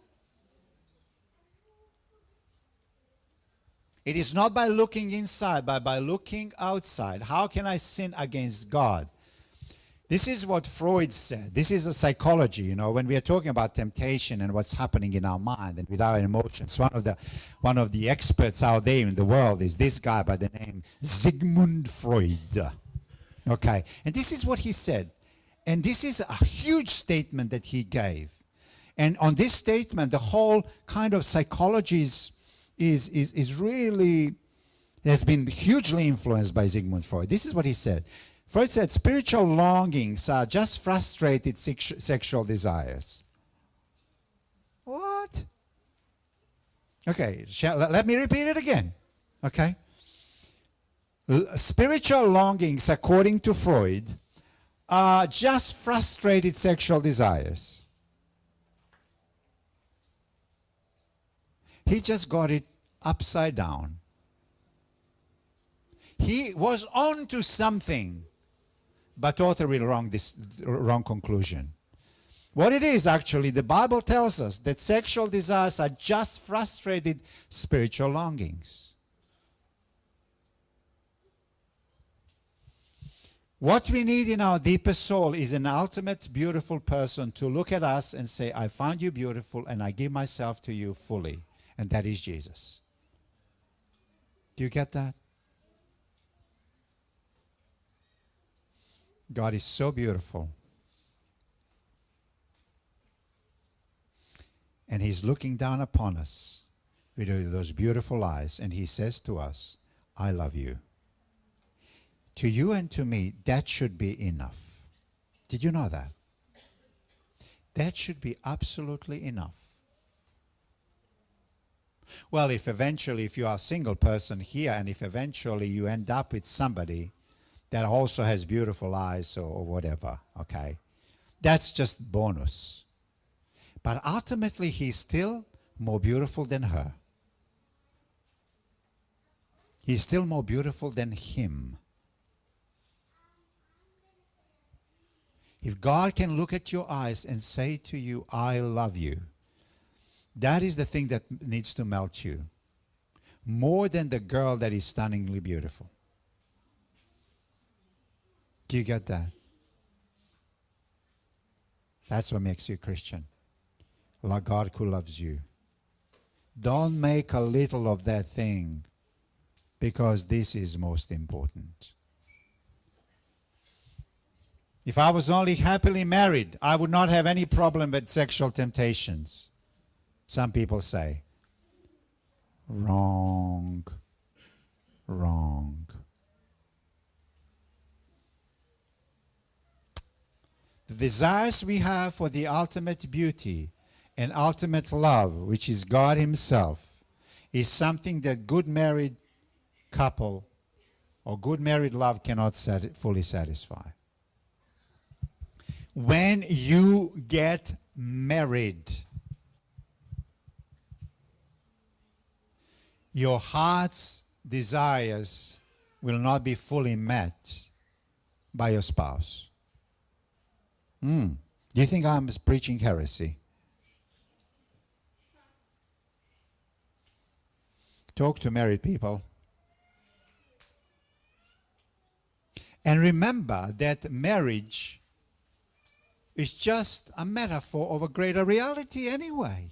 It is not by looking inside, but by looking outside. How can I sin against God? This is what Freud said. This is a psychology, when we are talking about temptation and what's happening in our mind and with our emotions. One of the experts out there in the world is this guy by the name Sigmund Freud. Okay, and this is what he said. And this is a huge statement that he gave. And on this statement, the whole kind of psychology is really, has been hugely influenced by Sigmund Freud. This is what he said. Freud said, spiritual longings are just frustrated sexual desires. What? Okay, let me repeat it again. Okay? Spiritual longings, according to Freud, are just frustrated sexual desires. He just got it upside down. He was on to something, but totally wrong conclusion. What it is actually, the Bible tells us that sexual desires are just frustrated spiritual longings. What we need in our deepest soul is an ultimate beautiful person to look at us and say, I found you beautiful and I give myself to you fully. And that is Jesus. Do you get that? God is so beautiful. And he's looking down upon us with those beautiful eyes. And he says to us, I love you. To you and to me, that should be enough. Did you know that? That should be absolutely enough. Well, if you are a single person here, and if eventually you end up with somebody that also has beautiful eyes or whatever, okay, that's just bonus. But ultimately, he's still more beautiful than her. He's still more beautiful than him. If God can look at your eyes and say to you, I love you, that is the thing that needs to melt you. More than the girl that is stunningly beautiful. Do you get that? That's what makes you a Christian. Like God who loves you. Don't make a little of that thing, because this is most important. If I was only happily married, I would not have any problem with sexual temptations. Some people say, wrong, wrong. The desires we have for the ultimate beauty and ultimate love, which is God himself, is something that good married couple or good married love cannot fully satisfy. When you get married, your heart's desires will not be fully met by your spouse. Do you think I'm preaching heresy? Talk to married people. And remember that marriage is just a metaphor of a greater reality anyway.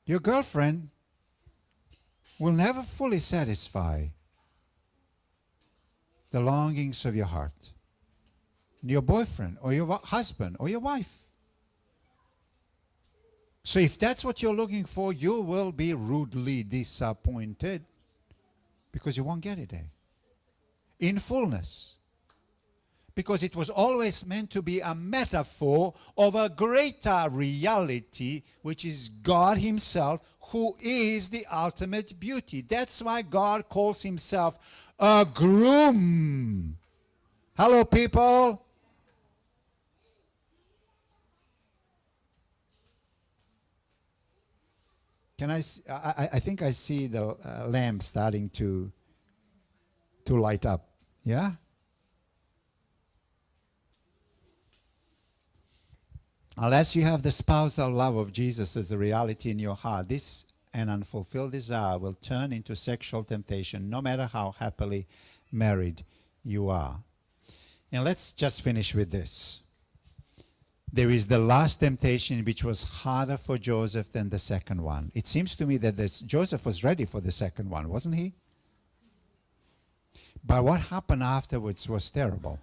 Your girlfriend will never fully satisfy the longings of your heart. Your boyfriend or your husband or your wife. So if that's what you're looking for, you will be rudely disappointed because you won't get it there in fullness. Because it was always meant to be a metaphor of a greater reality, which is God Himself, who is the ultimate beauty. That's why God calls Himself a groom. Hello, people. I think I see the lamp starting to light up. Yeah? Unless you have the spousal love of Jesus as a reality in your heart, this an unfulfilled desire will turn into sexual temptation, no matter how happily married you are. And let's just finish with this. There is the last temptation, which was harder for Joseph than the second one. It seems to me that Joseph was ready for the second one, wasn't he? But what happened afterwards was terrible.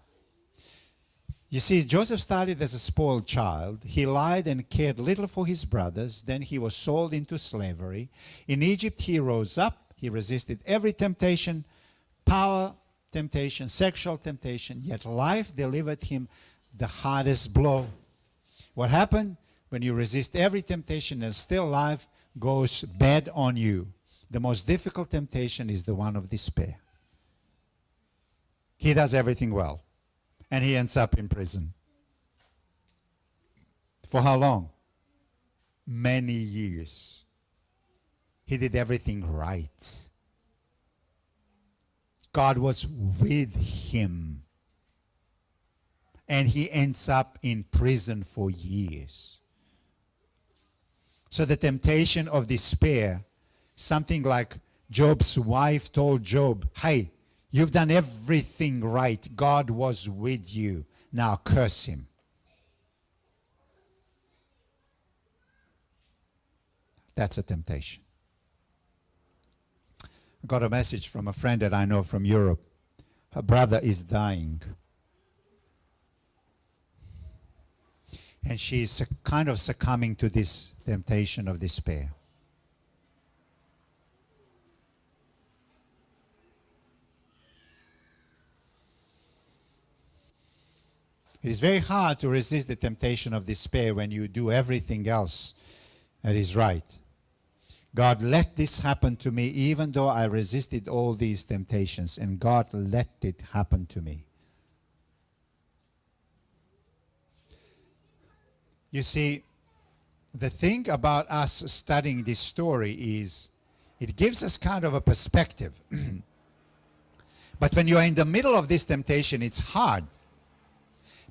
You see, Joseph started as a spoiled child. He lied and cared little for his brothers. Then he was sold into slavery. In Egypt, he rose up. He resisted every temptation, power temptation, sexual temptation. Yet life delivered him the hardest blow. What happened? When you resist every temptation and still life goes bad on you, the most difficult temptation is the one of despair. He does everything well. And he ends up in prison. For how long? Many years. He did everything right. God was with him. And he ends up in prison for years. So the temptation of despair, something like Job's wife told Job, hey, you've done everything right. God was with you. Now curse him. That's a temptation. I got a message from a friend that I know from Europe. Her brother is dying. And she's kind of succumbing to this temptation of despair. It is very hard to resist the temptation of despair when you do everything else that is right. God let this happen to me even though I resisted all these temptations, and God let it happen to me. You see, the thing about us studying this story is it gives us kind of a perspective. But when you are in the middle of this temptation, it's hard.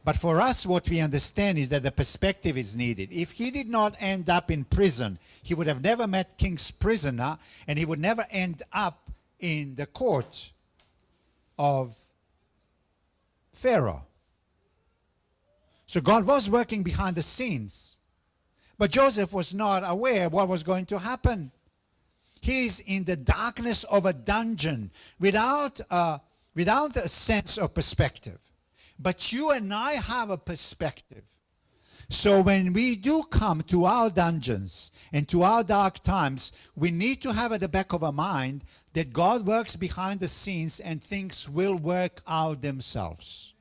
But for us, what we understand is that the perspective is needed. If he did not end up in prison, he would have never met king's prisoner, and he would never end up in the court of Pharaoh. So God was working behind the scenes. But Joseph was not aware what was going to happen. He's in the darkness of a dungeon without a sense of perspective. But you and I have a perspective. So when we do come to our dungeons and to our dark times, we need to have at the back of our mind that God works behind the scenes and things will work out themselves.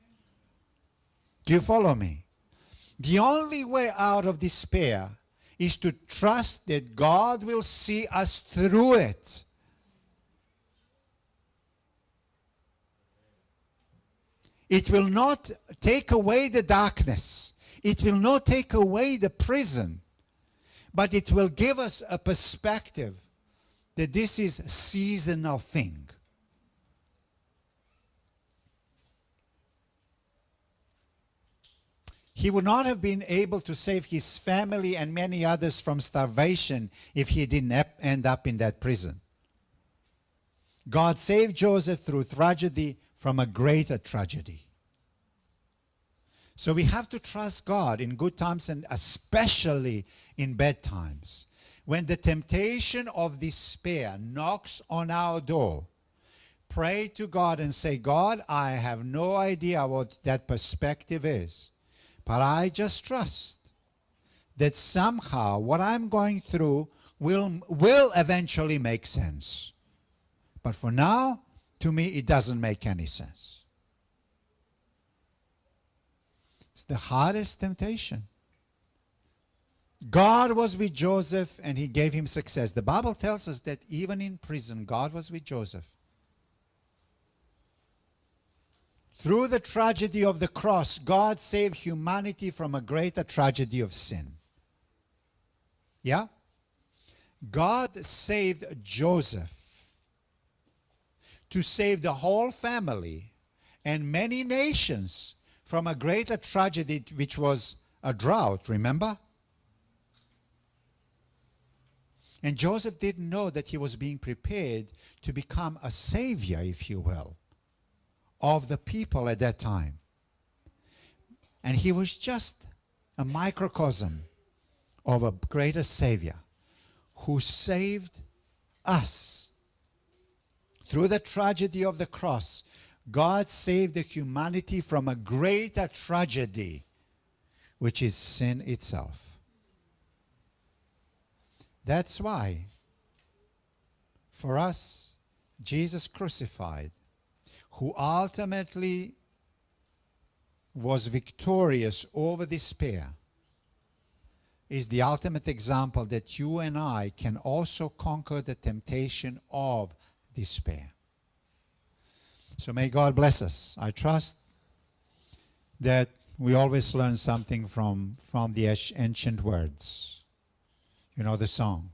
Do you follow me? The only way out of despair is to trust that God will see us through it. It will not take away the darkness. It will not take away the prison. But it will give us a perspective that this is a seasonal thing. He would not have been able to save his family and many others from starvation if he didn't end up in that prison. God saved Joseph through tragedy from a greater tragedy. So we have to trust God in good times and especially in bad times. When the temptation of despair knocks on our door, pray to God and say, God, I have no idea what that perspective is, but I just trust that somehow what I'm going through will eventually make sense. But for now, to me, it doesn't make any sense. It's the hardest temptation. God was with Joseph and he gave him success. The Bible tells us that even in prison, God was with Joseph. Through the tragedy of the cross, God saved humanity from a greater tragedy of sin. Yeah? God saved Joseph to save the whole family and many nations from a greater tragedy, which was a drought, remember? And Joseph didn't know that he was being prepared to become a savior, if you will, of the people at that time. And he was just a microcosm of a greater savior who saved us. Through the tragedy of the cross, God saved the humanity from a greater tragedy, which is sin itself. That's why, for us, Jesus crucified, who ultimately was victorious over despair, is the ultimate example that you and I can also conquer the temptation of despair. So may God bless us. I trust that we always learn something from the ancient words. You know the song,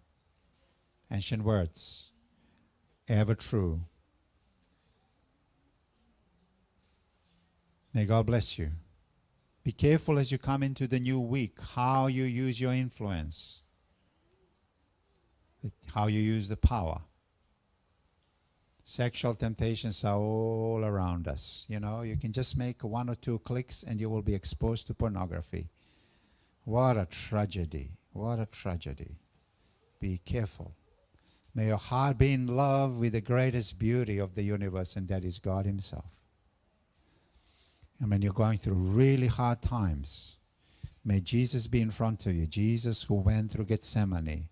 ancient words, ever true. May God bless you. Be careful as you come into the new week, how you use your influence, how you use the power. Sexual temptations are all around us. You know, you can just make 1 or 2 clicks and you will be exposed to pornography. What a tragedy. What a tragedy. Be careful. May your heart be in love with the greatest beauty of the universe, and that is God himself. And when you're going through really hard times, may Jesus be in front of you. Jesus who went through Gethsemane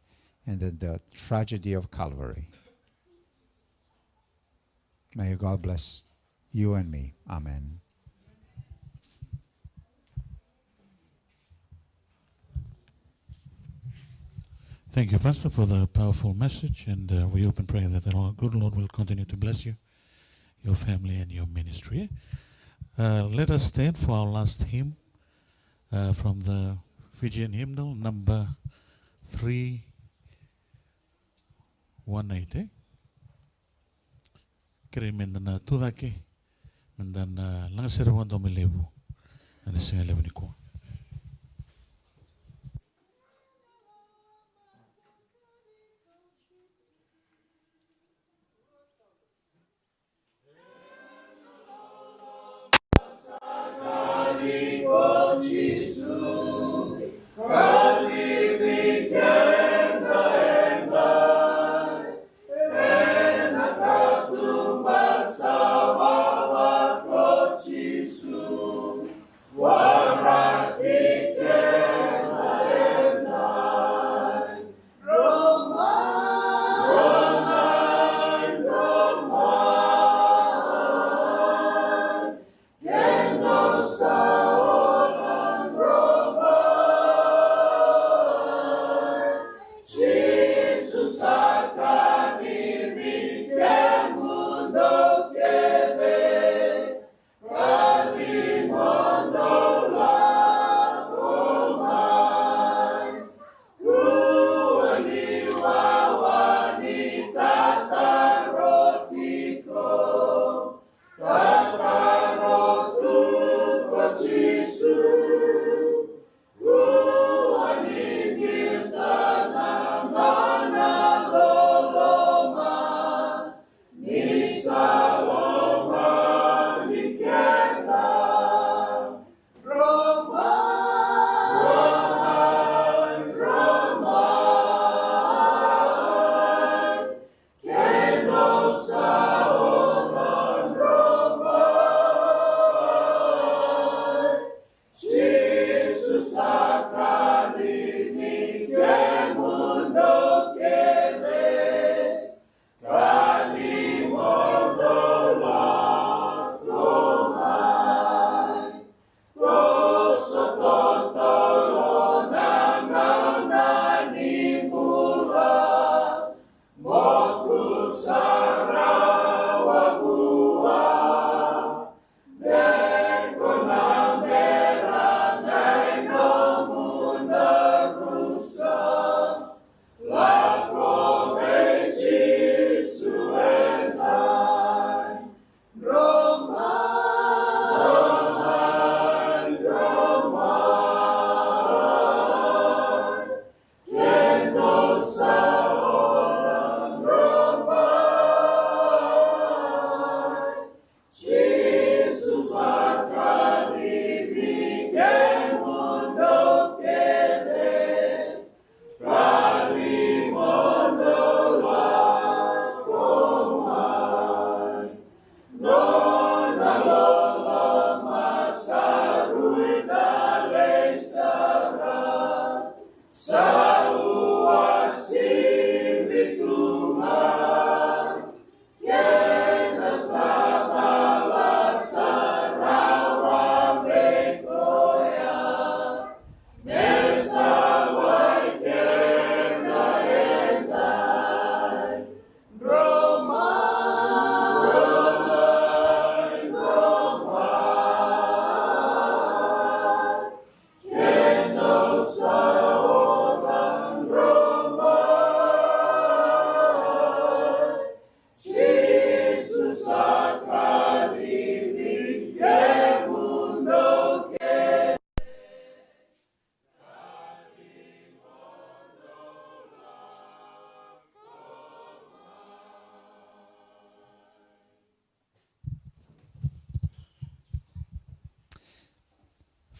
and the tragedy of Calvary. May God bless you and me. Amen. Thank you, Pastor, for the powerful message, and we hope and pray that the good Lord will continue to bless you, your family, and your ministry. Let us stand for our last hymn from the Fijian hymnal, number 318. Kiri mendana tudake, mendana langaserawan domelevu, and the single leveniko. What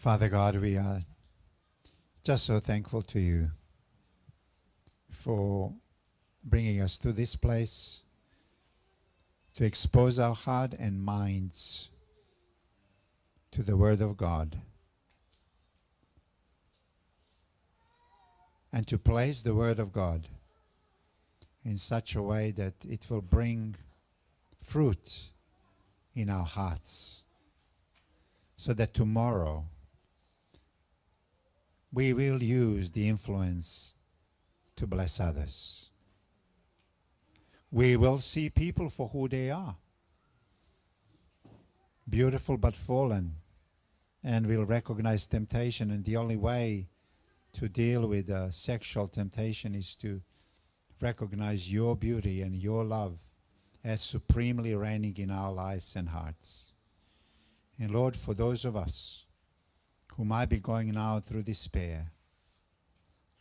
Father God, we are just so thankful to you for bringing us to this place to expose our heart and minds to the Word of God and to place the Word of God in such a way that it will bring fruit in our hearts, so that tomorrow we will use the influence to bless others. We will see people for who they are, beautiful but fallen, and we'll recognize temptation, and the only way to deal with sexual temptation is to recognize your beauty and your love as supremely reigning in our lives and hearts. And Lord, for those of us who might be going now through despair,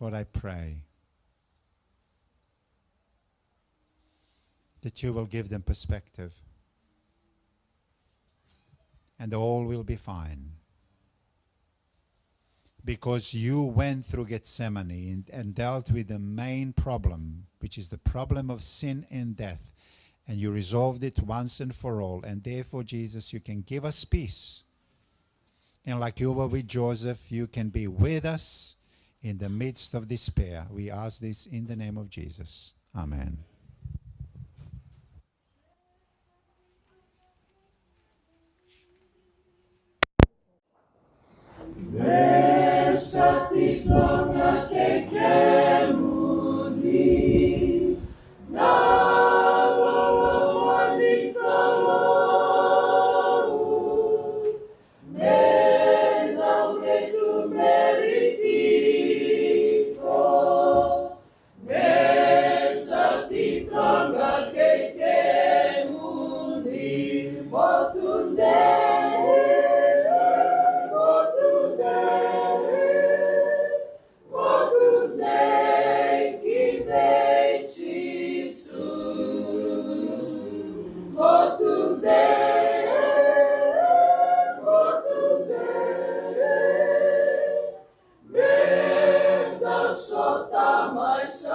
Lord, I pray that you will give them perspective and all will be fine. Because you went through Gethsemane and dealt with the main problem, which is the problem of sin and death, and you resolved it once and for all. And therefore, Jesus, you can give us peace. And like you were with Joseph, you can be with us in the midst of despair. We ask this in the name of Jesus. Amen. Sota, my son.